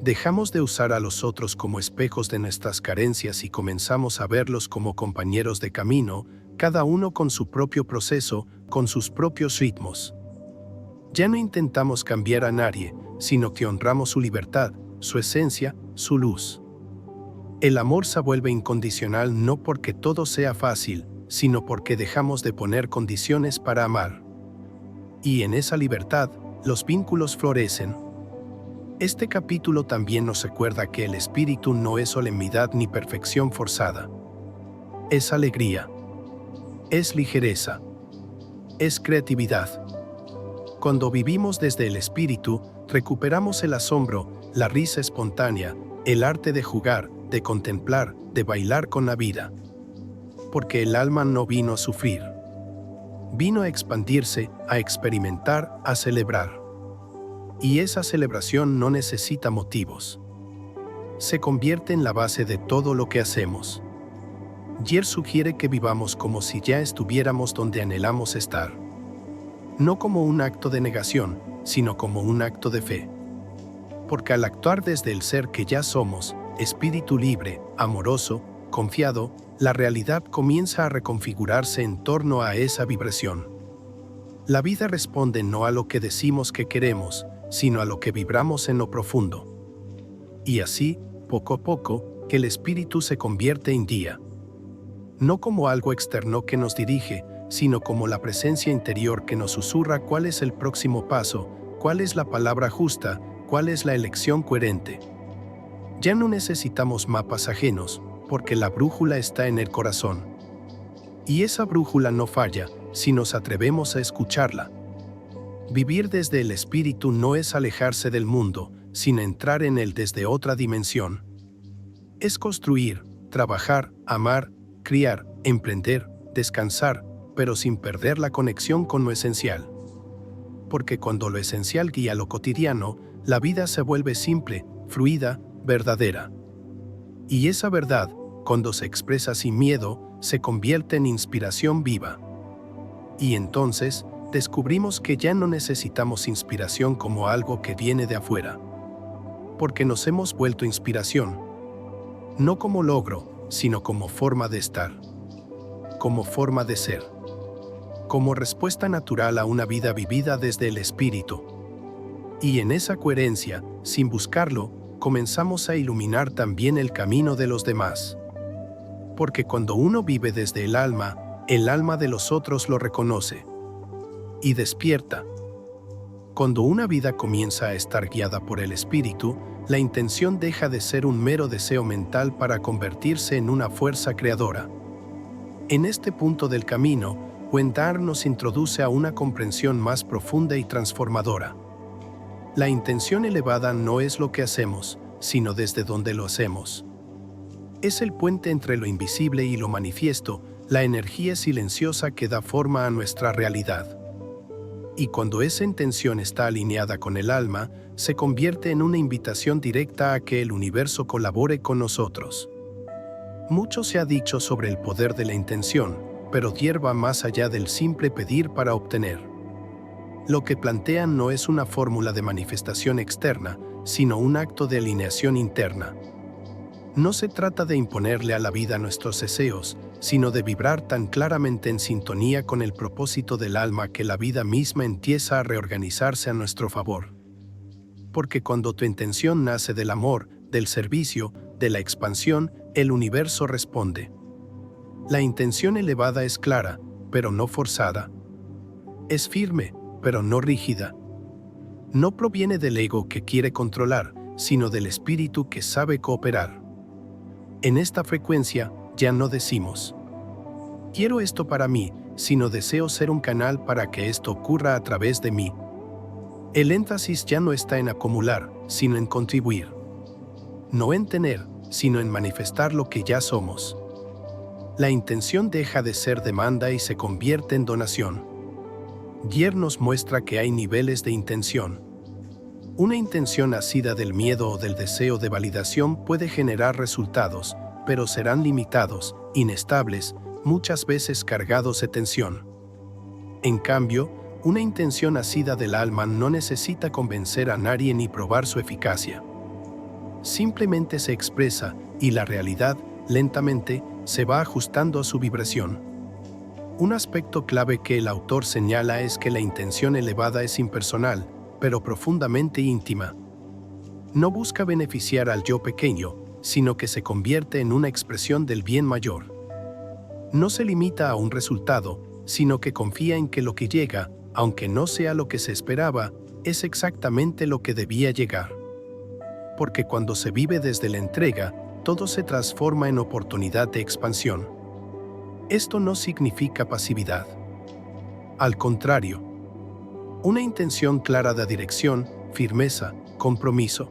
Dejamos de usar a los otros como espejos de nuestras carencias y comenzamos a verlos como compañeros de camino, cada uno con su propio proceso, con sus propios ritmos. Ya no intentamos cambiar a nadie, sino que honramos su libertad, su esencia, su luz. El amor se vuelve incondicional no porque todo sea fácil, sino porque dejamos de poner condiciones para amar. Y en esa libertad, los vínculos florecen. Este capítulo también nos recuerda que el espíritu no es solemnidad ni perfección forzada. Es alegría. Es ligereza. Es creatividad. Cuando vivimos desde el espíritu, recuperamos el asombro, la risa espontánea, el arte de jugar, de contemplar, de bailar con la vida. Porque el alma no vino a sufrir. Vino a expandirse, a experimentar, a celebrar. Y esa celebración no necesita motivos. Se convierte en la base de todo lo que hacemos. Yer sugiere que vivamos como si ya estuviéramos donde anhelamos estar. No como un acto de negación, sino como un acto de fe. Porque al actuar desde el ser que ya somos, espíritu libre, amoroso, confiado, la realidad comienza a reconfigurarse en torno a esa vibración. La vida responde no a lo que decimos que queremos, sino a lo que vibramos en lo profundo. Y así, poco a poco, el espíritu se convierte en guía. No como algo externo que nos dirige, sino como la presencia interior que nos susurra cuál es el próximo paso, cuál es la palabra justa, cuál es la elección coherente. Ya no necesitamos mapas ajenos, porque la brújula está en el corazón. Y esa brújula no falla, si nos atrevemos a escucharla. Vivir desde el espíritu no es alejarse del mundo, sino entrar en él desde otra dimensión. Es construir, trabajar, amar, criar, emprender, descansar, pero sin perder la conexión con lo esencial. Porque cuando lo esencial guía lo cotidiano, la vida se vuelve simple, fluida, verdadera. Y esa verdad, cuando se expresa sin miedo, se convierte en inspiración viva. Y entonces, descubrimos que ya no necesitamos inspiración como algo que viene de afuera. Porque nos hemos vuelto inspiración. No como logro, sino como forma de estar. Como forma de ser. Como respuesta natural a una vida vivida desde el espíritu. Y en esa coherencia, sin buscarlo, comenzamos a iluminar también el camino de los demás. Porque cuando uno vive desde el alma de los otros lo reconoce. Y despierta. Cuando una vida comienza a estar guiada por el espíritu, la intención deja de ser un mero deseo mental para convertirse en una fuerza creadora. En este punto del camino, Wendar nos introduce a una comprensión más profunda y transformadora. La intención elevada no es lo que hacemos, sino desde donde lo hacemos. Es el puente entre lo invisible y lo manifiesto, la energía silenciosa que da forma a nuestra realidad. Y cuando esa intención está alineada con el alma, se convierte en una invitación directa a que el universo colabore con nosotros. Mucho se ha dicho sobre el poder de la intención, pero va más allá del simple pedir para obtener. Lo que plantean no es una fórmula de manifestación externa, sino un acto de alineación interna. No se trata de imponerle a la vida nuestros deseos, sino de vibrar tan claramente en sintonía con el propósito del alma que la vida misma empieza a reorganizarse a nuestro favor. Porque cuando tu intención nace del amor, del servicio, de la expansión, el universo responde. La intención elevada es clara, pero no forzada. Es firme, pero no rígida. No proviene del ego que quiere controlar, sino del espíritu que sabe cooperar. En esta frecuencia, ya no decimos, quiero esto para mí, sino deseo ser un canal para que esto ocurra a través de mí. El énfasis ya no está en acumular, sino en contribuir. No en tener, sino en manifestar lo que ya somos. La intención deja de ser demanda y se convierte en donación. Yer nos muestra que hay niveles de intención. Una intención nacida del miedo o del deseo de validación puede generar resultados, pero serán limitados, inestables, muchas veces cargados de tensión. En cambio, una intención nacida del alma no necesita convencer a nadie ni probar su eficacia. Simplemente se expresa y la realidad, lentamente, se va ajustando a su vibración. Un aspecto clave que el autor señala es que la intención elevada es impersonal, pero profundamente íntima. No busca beneficiar al yo pequeño, sino que se convierte en una expresión del bien mayor. No se limita a un resultado, sino que confía en que lo que llega, aunque no sea lo que se esperaba, es exactamente lo que debía llegar. Porque cuando se vive desde la entrega, todo se transforma en oportunidad de expansión. Esto no significa pasividad. Al contrario, una intención clara de dirección, firmeza, compromiso.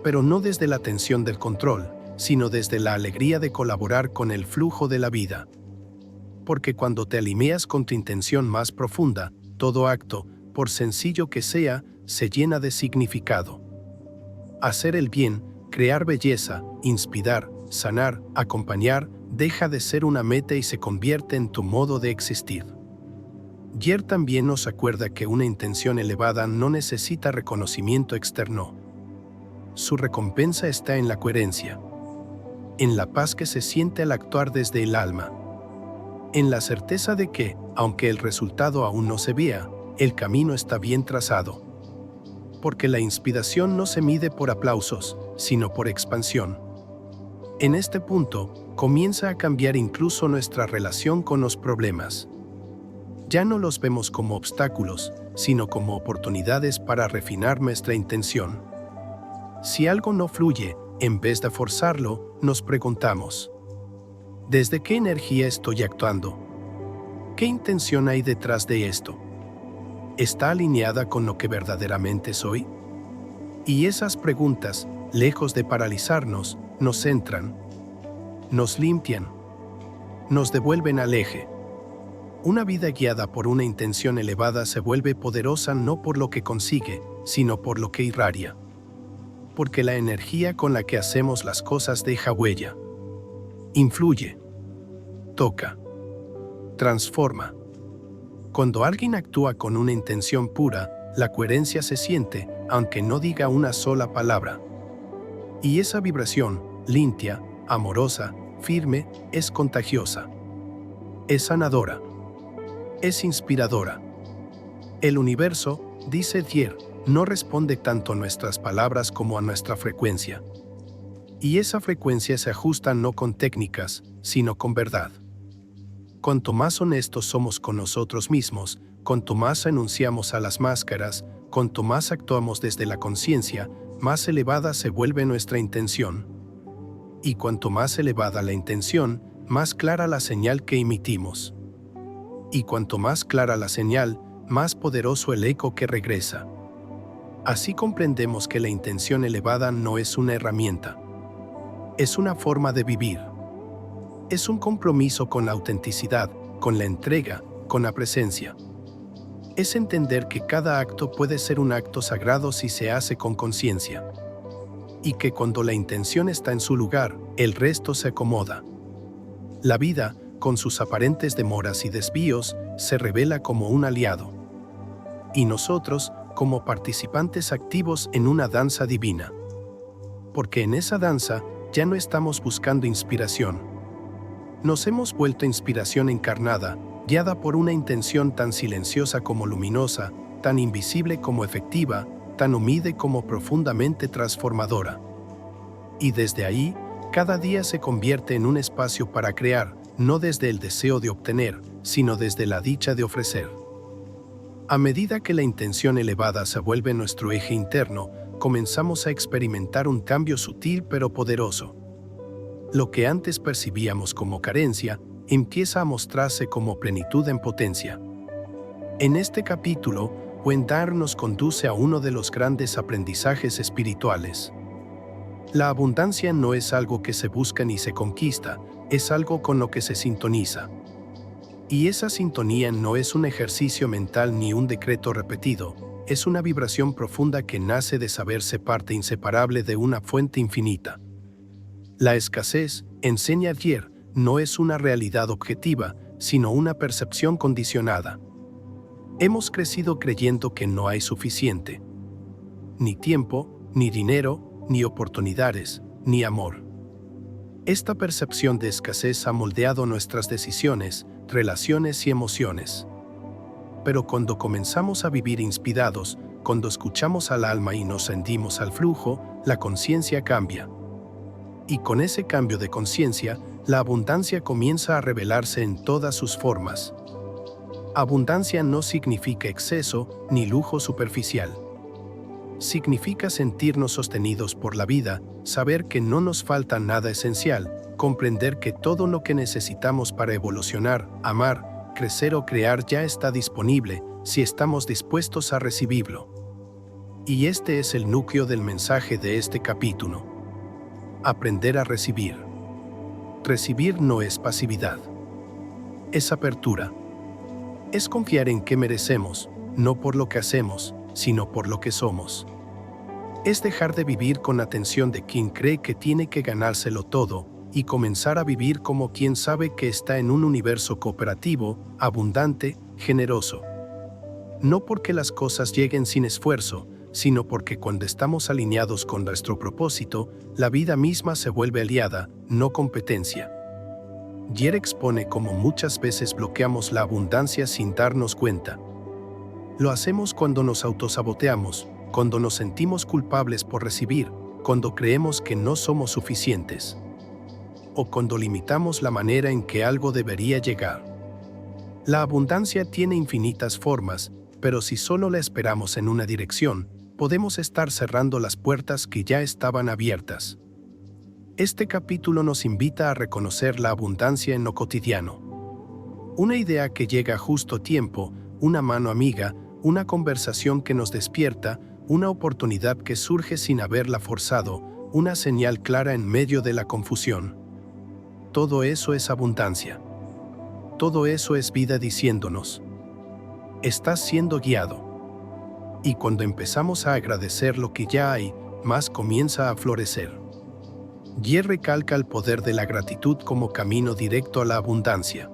Pero no desde la tensión del control, sino desde la alegría de colaborar con el flujo de la vida. Porque cuando te alineas con tu intención más profunda, todo acto, por sencillo que sea, se llena de significado. Hacer el bien, crear belleza, inspirar, sanar, acompañar, deja de ser una meta y se convierte en tu modo de existir. Yer también nos acuerda que una intención elevada no necesita reconocimiento externo. Su recompensa está en la coherencia, en la paz que se siente al actuar desde el alma, en la certeza de que, aunque el resultado aún no se vea, el camino está bien trazado. Porque la inspiración no se mide por aplausos, sino por expansión. En este punto, comienza a cambiar incluso nuestra relación con los problemas. Ya no los vemos como obstáculos, sino como oportunidades para refinar nuestra intención. Si algo no fluye, en vez de forzarlo, nos preguntamos: ¿desde qué energía estoy actuando? ¿Qué intención hay detrás de esto? ¿Está alineada con lo que verdaderamente soy? Y esas preguntas, lejos de paralizarnos, nos centran, nos limpian, nos devuelven al eje. Una vida guiada por una intención elevada se vuelve poderosa no por lo que consigue, sino por lo que irradia. Porque la energía con la que hacemos las cosas deja huella, influye, toca, transforma. Cuando alguien actúa con una intención pura, la coherencia se siente, aunque no diga una sola palabra. Y esa vibración, limpia, amorosa, firme, es contagiosa. Es sanadora. Es inspiradora. El universo, dice Thier, no responde tanto a nuestras palabras como a nuestra frecuencia. Y esa frecuencia se ajusta no con técnicas, sino con verdad. Cuanto más honestos somos con nosotros mismos, cuanto más renunciamos a las máscaras, cuanto más actuamos desde la conciencia, más elevada se vuelve nuestra intención. Y cuanto más elevada la intención, más clara la señal que emitimos. Y cuanto más clara la señal, más poderoso el eco que regresa. Así comprendemos que la intención elevada no es una herramienta. Es una forma de vivir. Es un compromiso con la autenticidad, con la entrega, con la presencia. Es entender que cada acto puede ser un acto sagrado si se hace con conciencia. Y que cuando la intención está en su lugar, el resto se acomoda. La vida, con sus aparentes demoras y desvíos, se revela como un aliado. Y nosotros, como participantes activos en una danza divina. Porque en esa danza ya no estamos buscando inspiración. Nos hemos vuelto inspiración encarnada, guiada por una intención tan silenciosa como luminosa, tan invisible como efectiva, tan humilde como profundamente transformadora. Y desde ahí, cada día se convierte en un espacio para crear, no desde el deseo de obtener, sino desde la dicha de ofrecer. A medida que la intención elevada se vuelve nuestro eje interno, comenzamos a experimentar un cambio sutil pero poderoso. Lo que antes percibíamos como carencia, empieza a mostrarse como plenitud en potencia. En este capítulo, Wendar nos conduce a uno de los grandes aprendizajes espirituales. La abundancia no es algo que se busca ni se conquista, es algo con lo que se sintoniza. Y esa sintonía no es un ejercicio mental ni un decreto repetido, es una vibración profunda que nace de saberse parte inseparable de una fuente infinita. La escasez, enseña Thier, no es una realidad objetiva, sino una percepción condicionada. Hemos crecido creyendo que no hay suficiente. Ni tiempo, ni dinero, ni oportunidades, ni amor. Esta percepción de escasez ha moldeado nuestras decisiones, relaciones y emociones. Pero cuando comenzamos a vivir inspirados, cuando escuchamos al alma y nos rendimos al flujo, la conciencia cambia. Y con ese cambio de conciencia, la abundancia comienza a revelarse en todas sus formas. Abundancia no significa exceso ni lujo superficial. Significa sentirnos sostenidos por la vida, saber que no nos falta nada esencial, comprender que todo lo que necesitamos para evolucionar, amar, crecer o crear ya está disponible si estamos dispuestos a recibirlo. Y este es el núcleo del mensaje de este capítulo. Aprender a recibir. Recibir no es pasividad. Es apertura. Es confiar en que merecemos, no por lo que hacemos, sino por lo que somos. Es dejar de vivir con atención de quien cree que tiene que ganárselo todo y comenzar a vivir como quien sabe que está en un universo cooperativo, abundante, generoso. No porque las cosas lleguen sin esfuerzo, sino porque cuando estamos alineados con nuestro propósito, la vida misma se vuelve aliada, no competencia. Jer expone cómo muchas veces bloqueamos la abundancia sin darnos cuenta. Lo hacemos cuando nos autosaboteamos, cuando nos sentimos culpables por recibir, cuando creemos que no somos suficientes, o cuando limitamos la manera en que algo debería llegar. La abundancia tiene infinitas formas, pero si solo la esperamos en una dirección, podemos estar cerrando las puertas que ya estaban abiertas. Este capítulo nos invita a reconocer la abundancia en lo cotidiano. Una idea que llega justo a tiempo, una mano amiga, una conversación que nos despierta, una oportunidad que surge sin haberla forzado, una señal clara en medio de la confusión. Todo eso es abundancia. Todo eso es vida diciéndonos: estás siendo guiado. Y cuando empezamos a agradecer lo que ya hay, más comienza a florecer. Jer recalca el poder de la gratitud como camino directo a la abundancia.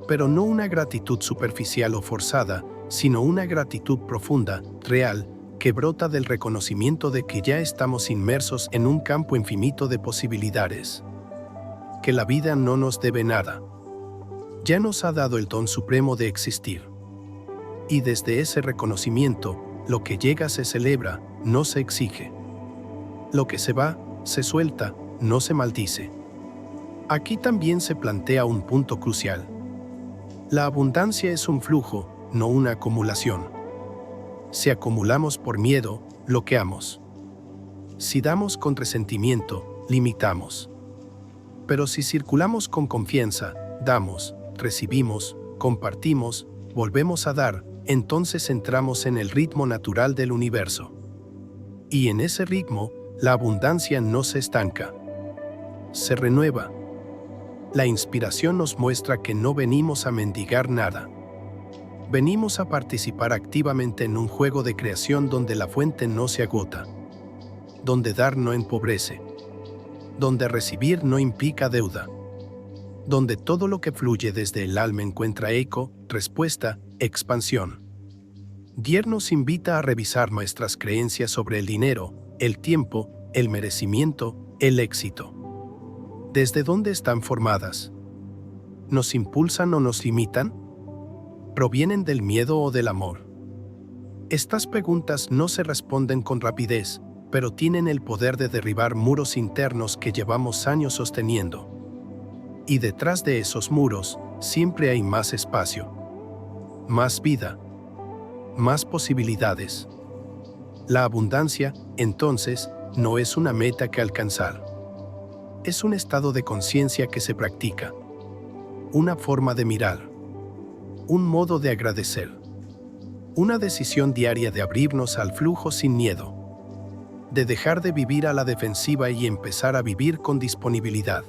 Pero no una gratitud superficial o forzada, sino una gratitud profunda, real, que brota del reconocimiento de que ya estamos inmersos en un campo infinito de posibilidades. Que la vida no nos debe nada. Ya nos ha dado el don supremo de existir. Y desde ese reconocimiento, lo que llega se celebra, no se exige. Lo que se va, se suelta, no se maldice. Aquí también se plantea un punto crucial. La abundancia es un flujo, no una acumulación. Si acumulamos por miedo, bloqueamos. Si damos con resentimiento, limitamos. Pero si circulamos con confianza, damos, recibimos, compartimos, volvemos a dar, entonces entramos en el ritmo natural del universo. Y en ese ritmo, la abundancia no se estanca. Se renueva. La inspiración nos muestra que no venimos a mendigar nada. Venimos a participar activamente en un juego de creación donde la fuente no se agota, donde dar no empobrece, donde recibir no implica deuda, donde todo lo que fluye desde el alma encuentra eco, respuesta, expansión. Jer nos invita a revisar nuestras creencias sobre el dinero, el tiempo, el merecimiento, el éxito. ¿Desde dónde están formadas? ¿Nos impulsan o nos limitan? ¿Provienen del miedo o del amor? Estas preguntas no se responden con rapidez, pero tienen el poder de derribar muros internos que llevamos años sosteniendo. Y detrás de esos muros, siempre hay más espacio, más vida, más posibilidades. La abundancia, entonces, no es una meta que alcanzar. Es un estado de conciencia que se practica. Una forma de mirar. Un modo de agradecer. Una decisión diaria de abrirnos al flujo sin miedo. De dejar de vivir a la defensiva y empezar a vivir con disponibilidad.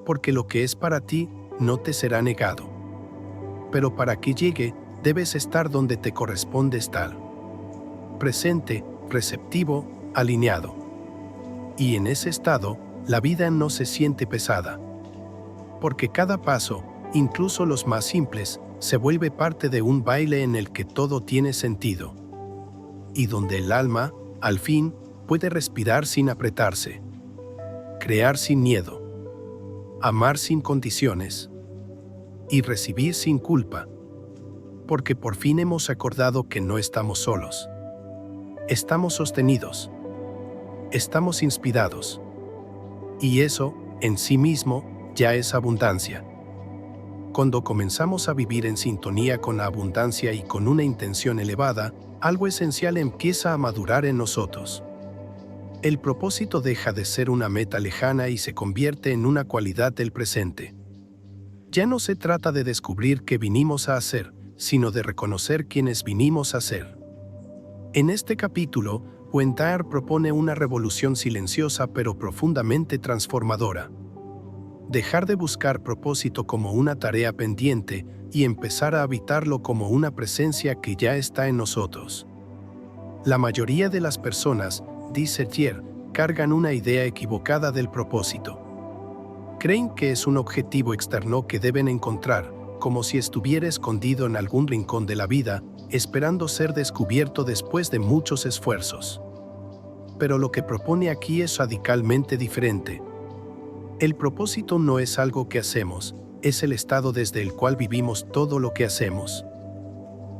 Porque lo que es para ti, no te será negado. Pero para que llegue, debes estar donde te corresponde estar. Presente, receptivo, alineado. Y en ese estado, la vida no se siente pesada. Porque cada paso, incluso los más simples, se vuelve parte de un baile en el que todo tiene sentido. Y donde el alma, al fin, puede respirar sin apretarse. Crear sin miedo. Amar sin condiciones. Y recibir sin culpa. Porque por fin hemos acordado que no estamos solos. Estamos sostenidos. Estamos inspirados. Y eso, en sí mismo, ya es abundancia. Cuando comenzamos a vivir en sintonía con la abundancia y con una intención elevada, algo esencial empieza a madurar en nosotros. El propósito deja de ser una meta lejana y se convierte en una cualidad del presente. Ya no se trata de descubrir qué vinimos a hacer, sino de reconocer quiénes vinimos a ser. En este capítulo, Wendell propone una revolución silenciosa pero profundamente transformadora. Dejar de buscar propósito como una tarea pendiente y empezar a habitarlo como una presencia que ya está en nosotros. La mayoría de las personas, dice Thier, cargan una idea equivocada del propósito. Creen que es un objetivo externo que deben encontrar, como si estuviera escondido en algún rincón de la vida, esperando ser descubierto después de muchos esfuerzos. Pero lo que propone aquí es radicalmente diferente. El propósito no es algo que hacemos, es el estado desde el cual vivimos todo lo que hacemos.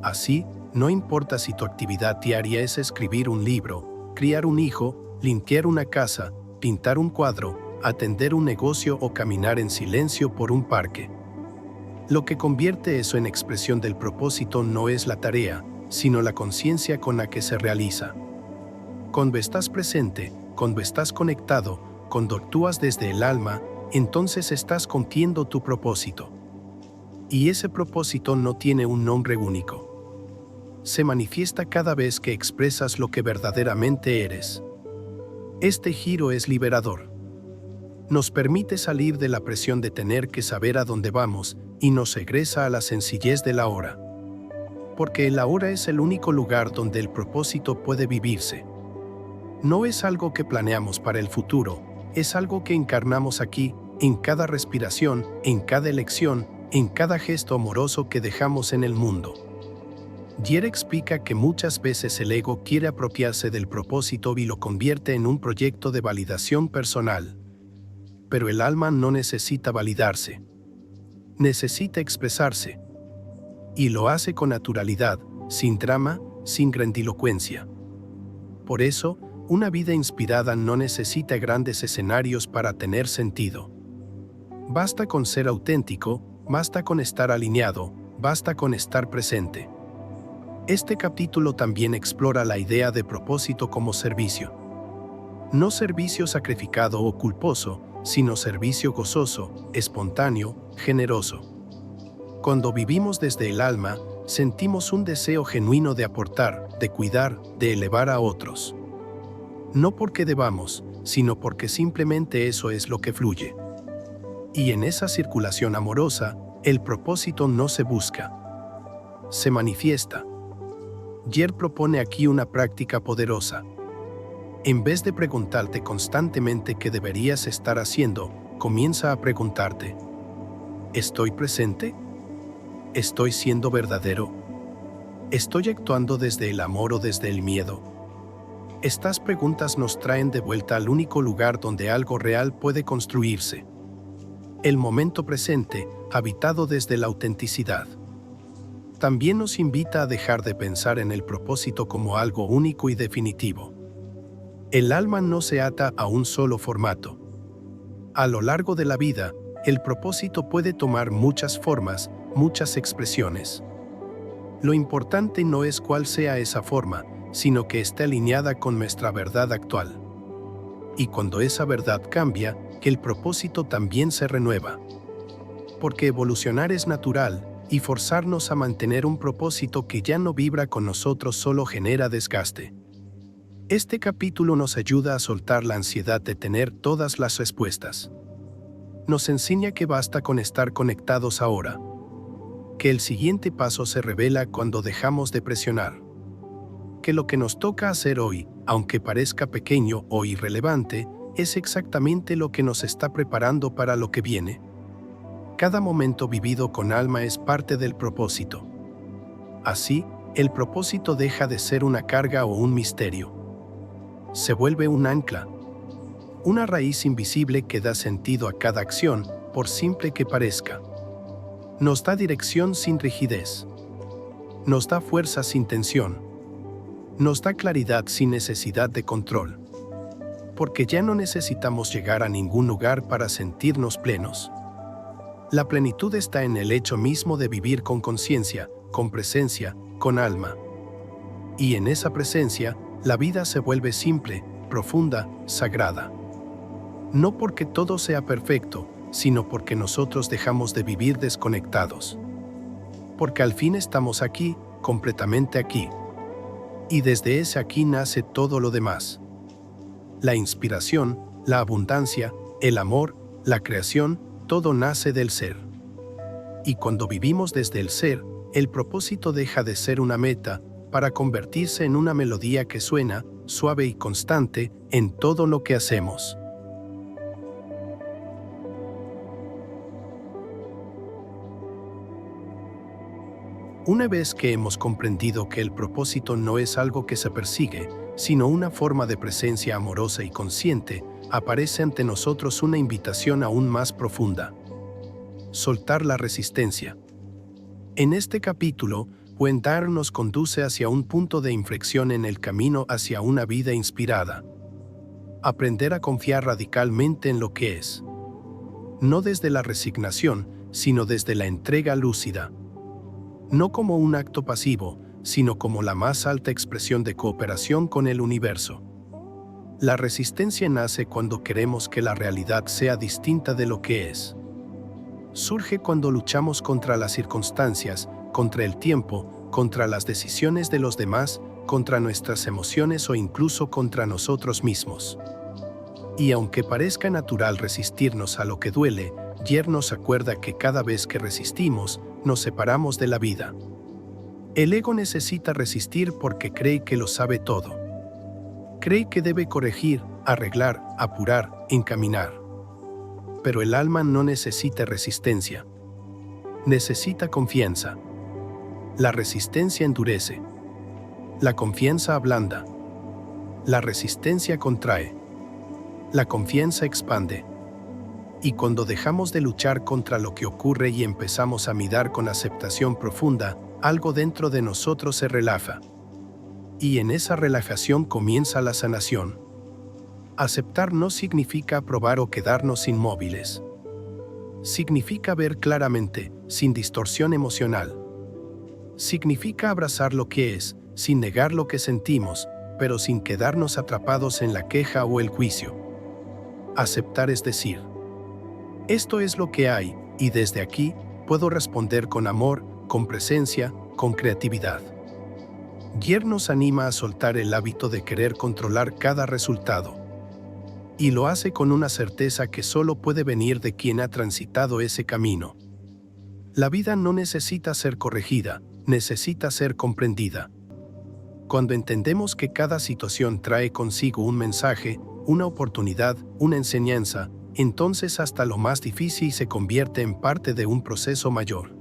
Así, no importa si tu actividad diaria es escribir un libro, criar un hijo, limpiar una casa, pintar un cuadro, atender un negocio o caminar en silencio por un parque. Lo que convierte eso en expresión del propósito no es la tarea, sino la conciencia con la que se realiza. Cuando estás presente, cuando estás conectado, cuando actúas desde el alma, entonces estás cumpliendo tu propósito. Y ese propósito no tiene un nombre único. Se manifiesta cada vez que expresas lo que verdaderamente eres. Este giro es liberador. Nos permite salir de la presión de tener que saber a dónde vamos y nos regresa a la sencillez del ahora. Porque el ahora es el único lugar donde el propósito puede vivirse. No es algo que planeamos para el futuro, es algo que encarnamos aquí, en cada respiración, en cada elección, en cada gesto amoroso que dejamos en el mundo. Thier explica que muchas veces el ego quiere apropiarse del propósito y lo convierte en un proyecto de validación personal. Pero el alma no necesita validarse. Necesita expresarse. Y lo hace con naturalidad, sin drama, sin grandilocuencia. Por eso, una vida inspirada no necesita grandes escenarios para tener sentido. Basta con ser auténtico, basta con estar alineado, basta con estar presente. Este capítulo también explora la idea de propósito como servicio. No servicio sacrificado o culposo, sino servicio gozoso, espontáneo, generoso. Cuando vivimos desde el alma, sentimos un deseo genuino de aportar, de cuidar, de elevar a otros. No porque debamos, sino porque simplemente eso es lo que fluye. Y en esa circulación amorosa, el propósito no se busca. Se manifiesta. Thier propone aquí una práctica poderosa. En vez de preguntarte constantemente qué deberías estar haciendo, comienza a preguntarte: ¿estoy presente? ¿Estoy siendo verdadero? ¿Estoy actuando desde el amor o desde el miedo? Estas preguntas nos traen de vuelta al único lugar donde algo real puede construirse. El momento presente, habitado desde la autenticidad. También nos invita a dejar de pensar en el propósito como algo único y definitivo. El alma no se ata a un solo formato. A lo largo de la vida, el propósito puede tomar muchas formas, muchas expresiones. Lo importante no es cuál sea esa forma, sino que esté alineada con nuestra verdad actual. Y cuando esa verdad cambia, el propósito también se renueva. Porque evolucionar es natural, y forzarnos a mantener un propósito que ya no vibra con nosotros solo genera desgaste. Este capítulo nos ayuda a soltar la ansiedad de tener todas las respuestas. Nos enseña que basta con estar conectados ahora. Que el siguiente paso se revela cuando dejamos de presionar. Que lo que nos toca hacer hoy, aunque parezca pequeño o irrelevante, es exactamente lo que nos está preparando para lo que viene. Cada momento vivido con alma es parte del propósito. Así, el propósito deja de ser una carga o un misterio. Se vuelve un ancla. Una raíz invisible que da sentido a cada acción, por simple que parezca. Nos da dirección sin rigidez. Nos da fuerza sin tensión. Nos da claridad sin necesidad de control. porque ya no necesitamos llegar a ningún lugar para sentirnos plenos. La plenitud está en el hecho mismo de vivir con conciencia, con presencia, con alma. Y en esa presencia, la vida se vuelve simple, profunda, sagrada. No porque todo sea perfecto, sino porque nosotros dejamos de vivir desconectados. Porque al fin estamos aquí, completamente aquí. Y desde ese aquí nace todo lo demás. La inspiración, la abundancia, el amor, la creación, todo nace del ser. Y cuando vivimos desde el ser, el propósito deja de ser una meta para convertirse en una melodía que suena, suave y constante, en todo lo que hacemos. Una vez que hemos comprendido que el propósito no es algo que se persigue, sino una forma de presencia amorosa y consciente, aparece ante nosotros una invitación aún más profunda. Soltar la resistencia. En este capítulo, Wendar nos conduce hacia un punto de inflexión en el camino hacia una vida inspirada. Aprender a confiar radicalmente en lo que es. No desde la resignación, sino desde la entrega lúcida. No como un acto pasivo, sino como la más alta expresión de cooperación con el universo. La resistencia nace cuando queremos que la realidad sea distinta de lo que es. Surge cuando luchamos contra las circunstancias, contra el tiempo, contra las decisiones de los demás, contra nuestras emociones o incluso contra nosotros mismos. Y aunque parezca natural resistirnos a lo que duele, Yer nos acuerda que cada vez que resistimos, nos separamos de la vida. El ego necesita resistir porque cree que lo sabe todo. Cree que debe corregir, arreglar, apurar, encaminar. Pero el alma no necesita resistencia. Necesita confianza. La resistencia endurece. La confianza ablanda. La resistencia contrae. La confianza expande. Y cuando dejamos de luchar contra lo que ocurre y empezamos a mirar con aceptación profunda, algo dentro de nosotros se relaja. Y en esa relajación comienza la sanación. Aceptar no significa aprobar o quedarnos inmóviles. Significa ver claramente, sin distorsión emocional. Significa abrazar lo que es, sin negar lo que sentimos, pero sin quedarnos atrapados en la queja o el juicio. Aceptar es decir, esto es lo que hay, y desde aquí puedo responder con amor, con presencia, con creatividad. Yer nos anima a soltar el hábito de querer controlar cada resultado. Y lo hace con una certeza que solo puede venir de quien ha transitado ese camino. La vida no necesita ser corregida, necesita ser comprendida. Cuando entendemos que cada situación trae consigo un mensaje, una oportunidad, una enseñanza, entonces hasta lo más difícil se convierte en parte de un proceso mayor.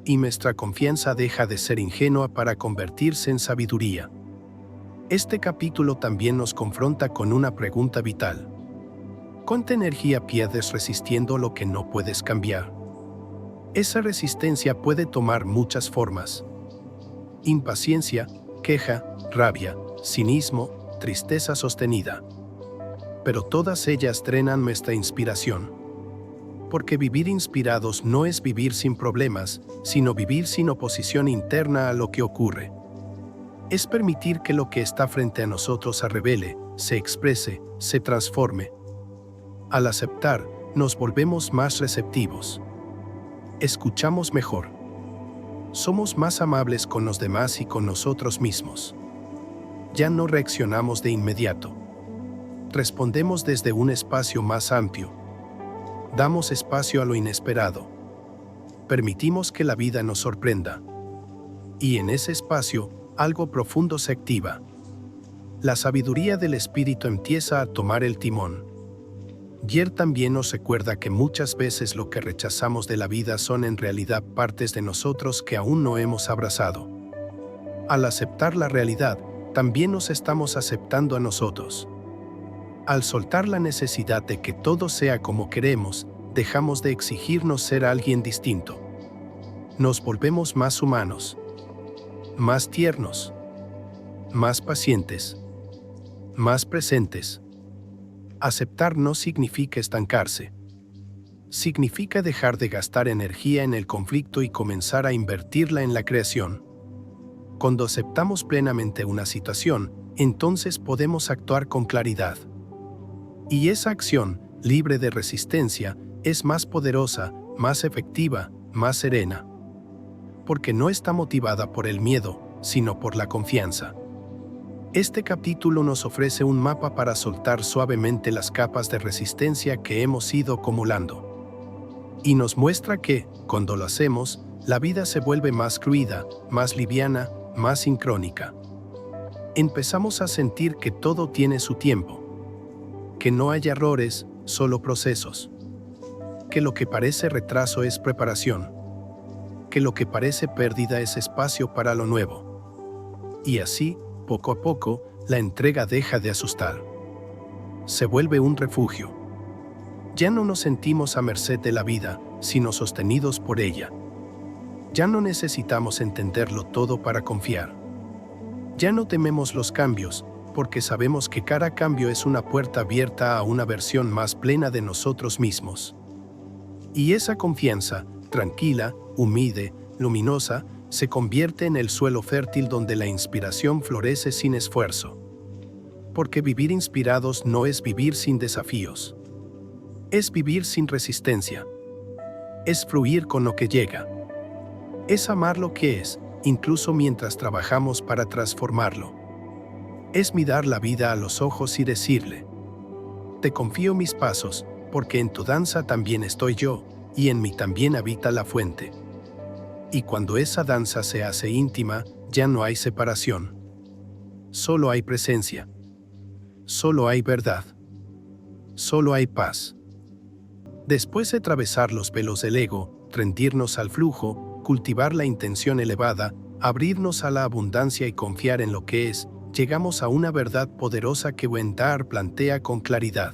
Y nuestra confianza deja de ser ingenua para convertirse en sabiduría. Este capítulo también nos confronta con una pregunta vital. ¿Cuánta energía pierdes resistiendo lo que no puedes cambiar? Esa resistencia puede tomar muchas formas. Impaciencia, queja, rabia, cinismo, tristeza sostenida. Pero todas ellas drenan nuestra inspiración. Porque vivir inspirados no es vivir sin problemas, sino vivir sin oposición interna a lo que ocurre. Es permitir que lo que está frente a nosotros se revele, se exprese, se transforme. Al aceptar, nos volvemos más receptivos. Escuchamos mejor. Somos más amables con los demás y con nosotros mismos. Ya no reaccionamos de inmediato. Respondemos desde un espacio más amplio. Damos espacio a lo inesperado. Permitimos que la vida nos sorprenda. Y en ese espacio, algo profundo se activa. La sabiduría del espíritu empieza a tomar el timón. Yer también nos recuerda que muchas veces lo que rechazamos de la vida son en realidad partes de nosotros que aún no hemos abrazado. Al aceptar la realidad, también nos estamos aceptando a nosotros. Al soltar la necesidad de que todo sea como queremos, dejamos de exigirnos ser alguien distinto. Nos volvemos más humanos, más tiernos, más pacientes, más presentes. Aceptar no significa estancarse. Significa dejar de gastar energía en el conflicto y comenzar a invertirla en la creación. Cuando aceptamos plenamente una situación, entonces podemos actuar con claridad. Y esa acción, libre de resistencia, es más poderosa, más efectiva, más serena. Porque no está motivada por el miedo, sino por la confianza. Este capítulo nos ofrece un mapa para soltar suavemente las capas de resistencia que hemos ido acumulando. Y nos muestra que, cuando lo hacemos, la vida se vuelve más fluida, más liviana, más sincrónica. Empezamos a sentir que todo tiene su tiempo. Que no hay errores, solo procesos. Que lo que parece retraso es preparación. Que lo que parece pérdida es espacio para lo nuevo. Y así, poco a poco, la entrega deja de asustar. Se vuelve un refugio. Ya no nos sentimos a merced de la vida, sino sostenidos por ella. Ya no necesitamos entenderlo todo para confiar. Ya no tememos los cambios, porque sabemos que cada cambio es una puerta abierta a una versión más plena de nosotros mismos. Y esa confianza, tranquila, humilde, luminosa, se convierte en el suelo fértil donde la inspiración florece sin esfuerzo. Porque vivir inspirados no es vivir sin desafíos. Es vivir sin resistencia. Es fluir con lo que llega. Es amar lo que es, incluso mientras trabajamos para transformarlo. Es mirar la vida a los ojos y decirle: te confío mis pasos, porque en tu danza también estoy yo, y en mí también habita la fuente. Y cuando esa danza se hace íntima, ya no hay separación. Solo hay presencia. Solo hay verdad. Solo hay paz. Después de atravesar los velos del ego, rendirnos al flujo, cultivar la intención elevada, abrirnos a la abundancia y confiar en lo que es, llegamos a una verdad poderosa que Wendar plantea con claridad.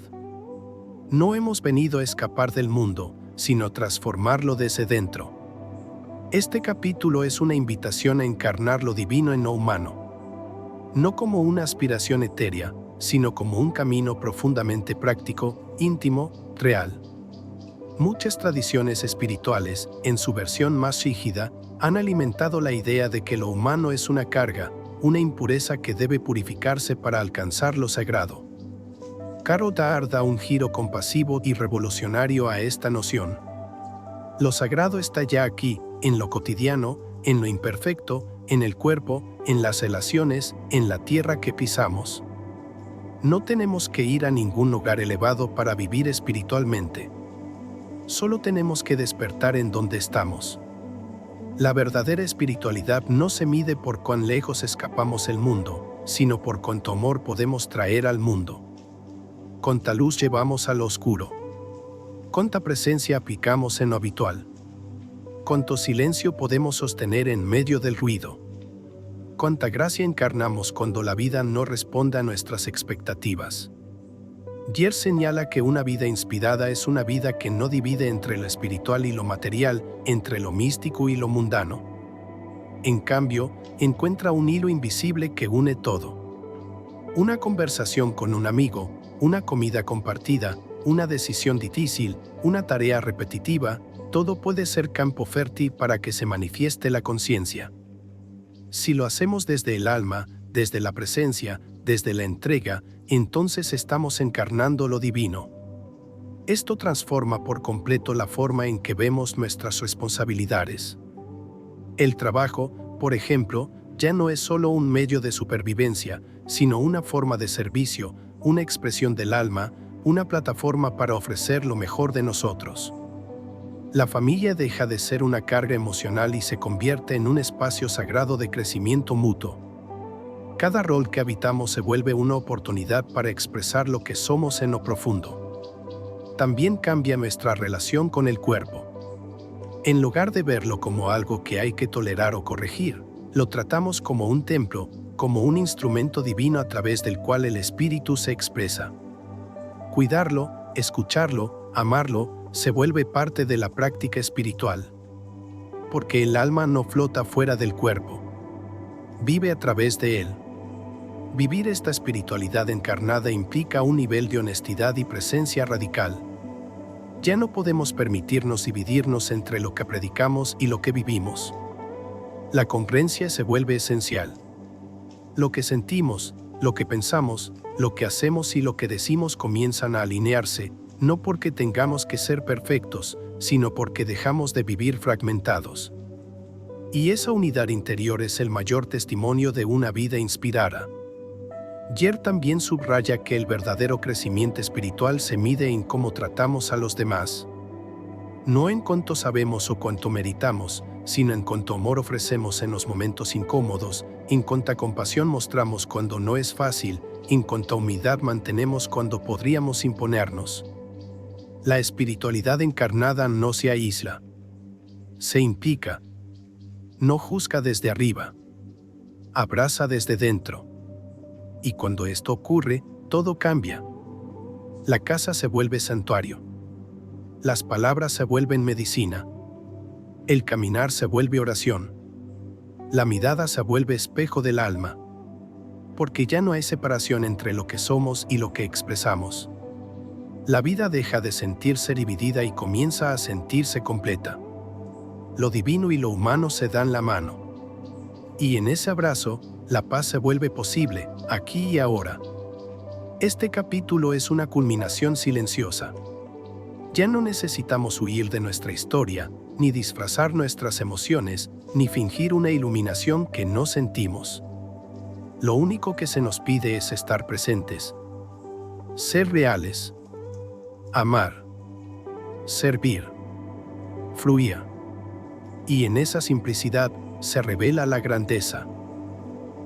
No hemos venido a escapar del mundo, sino transformarlo desde dentro. Este capítulo es una invitación a encarnar lo divino en lo humano. No como una aspiración etérea, sino como un camino profundamente práctico, íntimo, real. Muchas tradiciones espirituales, en su versión más rígida, han alimentado la idea de que lo humano es una carga, una impureza que debe purificarse para alcanzar lo sagrado. Karl Dahar da un giro compasivo y revolucionario a esta noción. Lo sagrado está ya aquí, en lo cotidiano, en lo imperfecto, en el cuerpo, en las relaciones, en la tierra que pisamos. No tenemos que ir a ningún lugar elevado para vivir espiritualmente. Solo tenemos que despertar en donde estamos. La verdadera espiritualidad no se mide por cuán lejos escapamos del mundo, sino por cuánto amor podemos traer al mundo. Cuánta luz llevamos al oscuro. Cuánta presencia aplicamos en lo habitual. Cuánto silencio podemos sostener en medio del ruido. Cuánta gracia encarnamos cuando la vida no responde a nuestras expectativas. Dyer señala que una vida inspirada es una vida que no divide entre lo espiritual y lo material, entre lo místico y lo mundano. En cambio, encuentra un hilo invisible que une todo. Una conversación con un amigo, una comida compartida, una decisión difícil, una tarea repetitiva, todo puede ser campo fértil para que se manifieste la conciencia. Si lo hacemos desde el alma, desde la presencia, desde la entrega, entonces estamos encarnando lo divino. Esto transforma por completo la forma en que vemos nuestras responsabilidades. El trabajo, por ejemplo, ya no es solo un medio de supervivencia, sino una forma de servicio, una expresión del alma, una plataforma para ofrecer lo mejor de nosotros. La familia deja de ser una carga emocional y se convierte en un espacio sagrado de crecimiento mutuo. Cada rol que habitamos se vuelve una oportunidad para expresar lo que somos en lo profundo. También cambia nuestra relación con el cuerpo. En lugar de verlo como algo que hay que tolerar o corregir, lo tratamos como un templo, como un instrumento divino a través del cual el espíritu se expresa. Cuidarlo, escucharlo, amarlo, se vuelve parte de la práctica espiritual. Porque el alma no flota fuera del cuerpo. Vive a través de él. Vivir esta espiritualidad encarnada implica un nivel de honestidad y presencia radical. Ya no podemos permitirnos dividirnos entre lo que predicamos y lo que vivimos. La congruencia se vuelve esencial. Lo que sentimos, lo que pensamos, lo que hacemos y lo que decimos comienzan a alinearse, no porque tengamos que ser perfectos, sino porque dejamos de vivir fragmentados. Y esa unidad interior es el mayor testimonio de una vida inspirada. Jer también subraya que el verdadero crecimiento espiritual se mide en cómo tratamos a los demás. No en cuánto sabemos o cuánto meritamos, sino en cuánto amor ofrecemos en los momentos incómodos, en cuánta compasión mostramos cuando no es fácil, en cuánta humildad mantenemos cuando podríamos imponernos. La espiritualidad encarnada no se aísla. Se implica. No juzga desde arriba. Abraza desde dentro. Y cuando esto ocurre, todo cambia. La casa se vuelve santuario. Las palabras se vuelven medicina. El caminar se vuelve oración. La mirada se vuelve espejo del alma. Porque ya no hay separación entre lo que somos y lo que expresamos. La vida deja de sentirse dividida y comienza a sentirse completa. Lo divino y lo humano se dan la mano. Y en ese abrazo, la paz se vuelve posible, aquí y ahora. Este capítulo es una culminación silenciosa. Ya no necesitamos huir de nuestra historia, ni disfrazar nuestras emociones, ni fingir una iluminación que no sentimos. Lo único que se nos pide es estar presentes, ser reales, amar, servir, fluir. Y en esa simplicidad se revela la grandeza.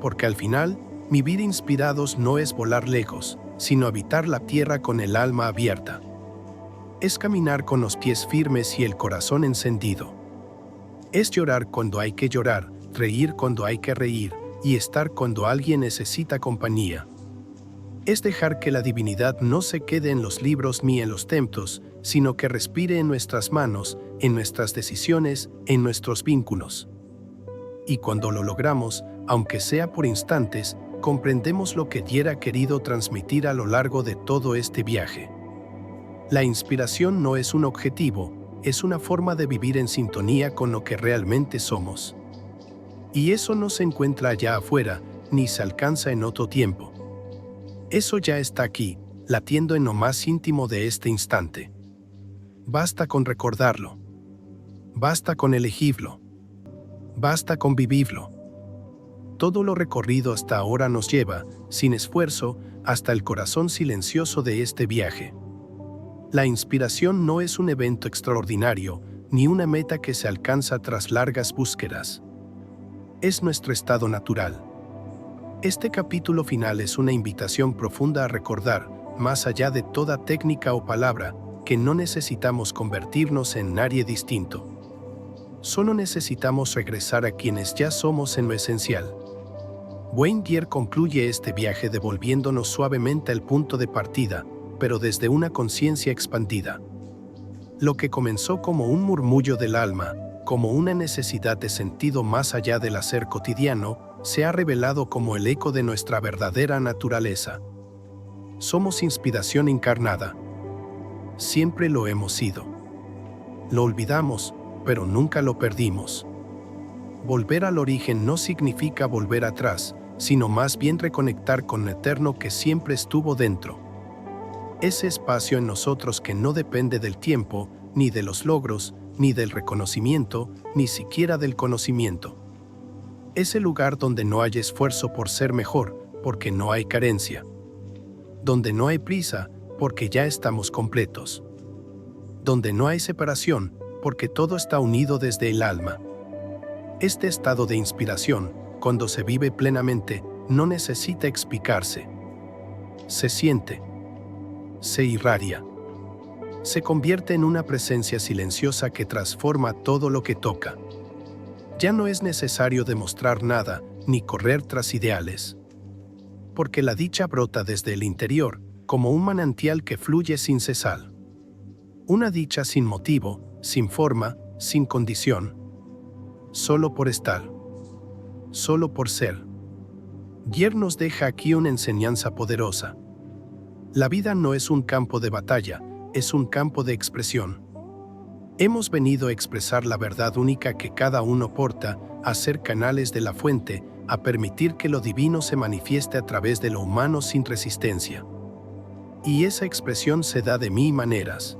Porque al final, vivir inspirados no es volar lejos, sino habitar la tierra con el alma abierta. Es caminar con los pies firmes y el corazón encendido. Es llorar cuando hay que llorar, reír cuando hay que reír, y estar cuando alguien necesita compañía. Es dejar que la divinidad no se quede en los libros ni en los templos, sino que respire en nuestras manos, en nuestras decisiones, en nuestros vínculos. Y cuando lo logramos, aunque sea por instantes, comprendemos lo que Dios ha querido transmitir a lo largo de todo este viaje. La inspiración no es un objetivo, es una forma de vivir en sintonía con lo que realmente somos. Y eso no se encuentra allá afuera, ni se alcanza en otro tiempo. Eso ya está aquí, latiendo en lo más íntimo de este instante. Basta con recordarlo. Basta con elegirlo. Basta con vivirlo. Todo lo recorrido hasta ahora nos lleva, sin esfuerzo, hasta el corazón silencioso de este viaje. La inspiración no es un evento extraordinario, ni una meta que se alcanza tras largas búsquedas. Es nuestro estado natural. Este capítulo final es una invitación profunda a recordar, más allá de toda técnica o palabra, que no necesitamos convertirnos en nadie distinto. Solo necesitamos regresar a quienes ya somos en lo esencial. Wayne Dyer concluye este viaje devolviéndonos suavemente al punto de partida, pero desde una conciencia expandida. Lo que comenzó como un murmullo del alma, como una necesidad de sentido más allá del hacer cotidiano, se ha revelado como el eco de nuestra verdadera naturaleza. Somos inspiración encarnada. Siempre lo hemos sido. Lo olvidamos, pero nunca lo perdimos. Volver al origen no significa volver atrás, sino más bien reconectar con lo eterno que siempre estuvo dentro. Ese espacio en nosotros que no depende del tiempo, ni de los logros, ni del reconocimiento, ni siquiera del conocimiento. Ese lugar donde no hay esfuerzo por ser mejor, porque no hay carencia. Donde no hay prisa, porque ya estamos completos. Donde no hay separación, porque todo está unido desde el alma. Este estado de inspiración, cuando se vive plenamente, no necesita explicarse. Se siente. Se irradia. Se convierte en una presencia silenciosa que transforma todo lo que toca. Ya no es necesario demostrar nada, ni correr tras ideales. Porque la dicha brota desde el interior, como un manantial que fluye sin cesar. Una dicha sin motivo, sin forma, sin condición. Solo por estar. Solo por ser. Gier nos deja aquí una enseñanza poderosa. La vida no es un campo de batalla, es un campo de expresión. Hemos venido a expresar la verdad única que cada uno porta, a ser canales de la fuente, a permitir que lo divino se manifieste a través de lo humano sin resistencia. Y esa expresión se da de mil maneras.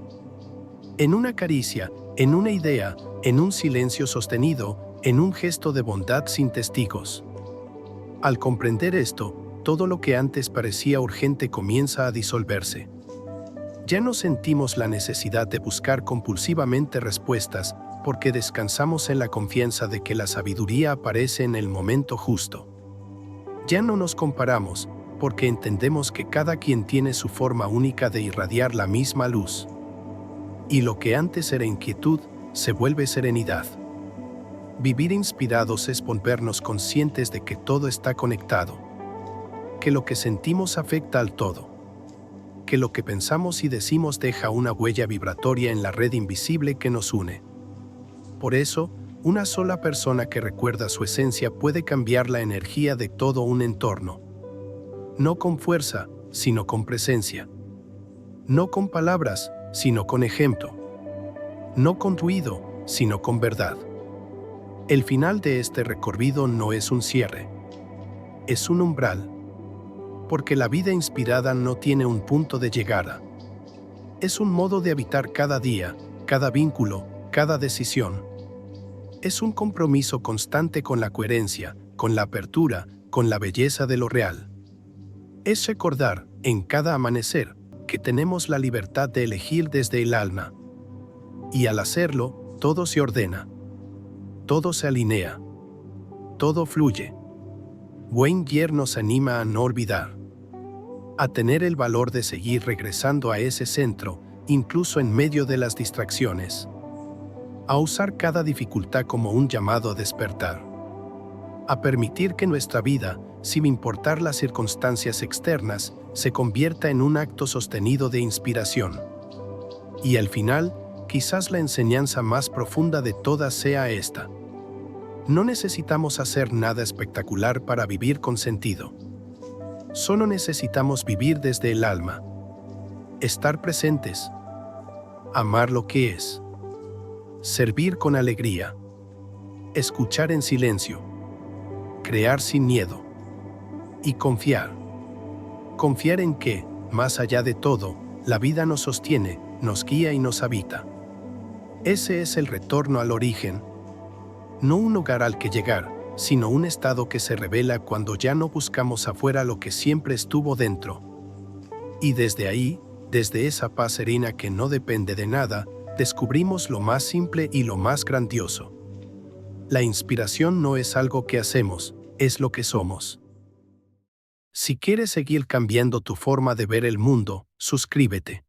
En una caricia, en una idea, en un silencio sostenido, en un gesto de bondad sin testigos. Al comprender esto, todo lo que antes parecía urgente comienza a disolverse. Ya no sentimos la necesidad de buscar compulsivamente respuestas, porque descansamos en la confianza de que la sabiduría aparece en el momento justo. Ya no nos comparamos, porque entendemos que cada quien tiene su forma única de irradiar la misma luz. Y lo que antes era inquietud, se vuelve serenidad. Vivir inspirados es volvernos conscientes de que todo está conectado, que lo que sentimos afecta al todo, que lo que pensamos y decimos deja una huella vibratoria en la red invisible que nos une. Por eso, una sola persona que recuerda su esencia puede cambiar la energía de todo un entorno. No con fuerza, sino con presencia. No con palabras, sino con ejemplo. No con ruido, sino con verdad. El final de este recorrido no es un cierre, es un umbral, porque la vida inspirada no tiene un punto de llegada. Es un modo de habitar cada día, cada vínculo, cada decisión. Es un compromiso constante con la coherencia, con la apertura, con la belleza de lo real. Es recordar, en cada amanecer, que tenemos la libertad de elegir desde el alma. Y al hacerlo, todo se ordena. Todo se alinea. Todo fluye. Wayne Dyer nos anima a no olvidar. A tener el valor de seguir regresando a ese centro, incluso en medio de las distracciones. A usar cada dificultad como un llamado a despertar. A permitir que nuestra vida, sin importar las circunstancias externas, se convierta en un acto sostenido de inspiración. Y al final, quizás la enseñanza más profunda de todas sea esta. No necesitamos hacer nada espectacular para vivir con sentido. Solo necesitamos vivir desde el alma. Estar presentes. Amar lo que es. Servir con alegría. Escuchar en silencio. Crear sin miedo. Y confiar. Confiar en que, más allá de todo, la vida nos sostiene, nos guía y nos habita. Ese es el retorno al origen. No un lugar al que llegar, sino un estado que se revela cuando ya no buscamos afuera lo que siempre estuvo dentro. Y desde ahí, desde esa paz serena que no depende de nada, descubrimos lo más simple y lo más grandioso. La inspiración no es algo que hacemos, es lo que somos. Si quieres seguir cambiando tu forma de ver el mundo, suscríbete.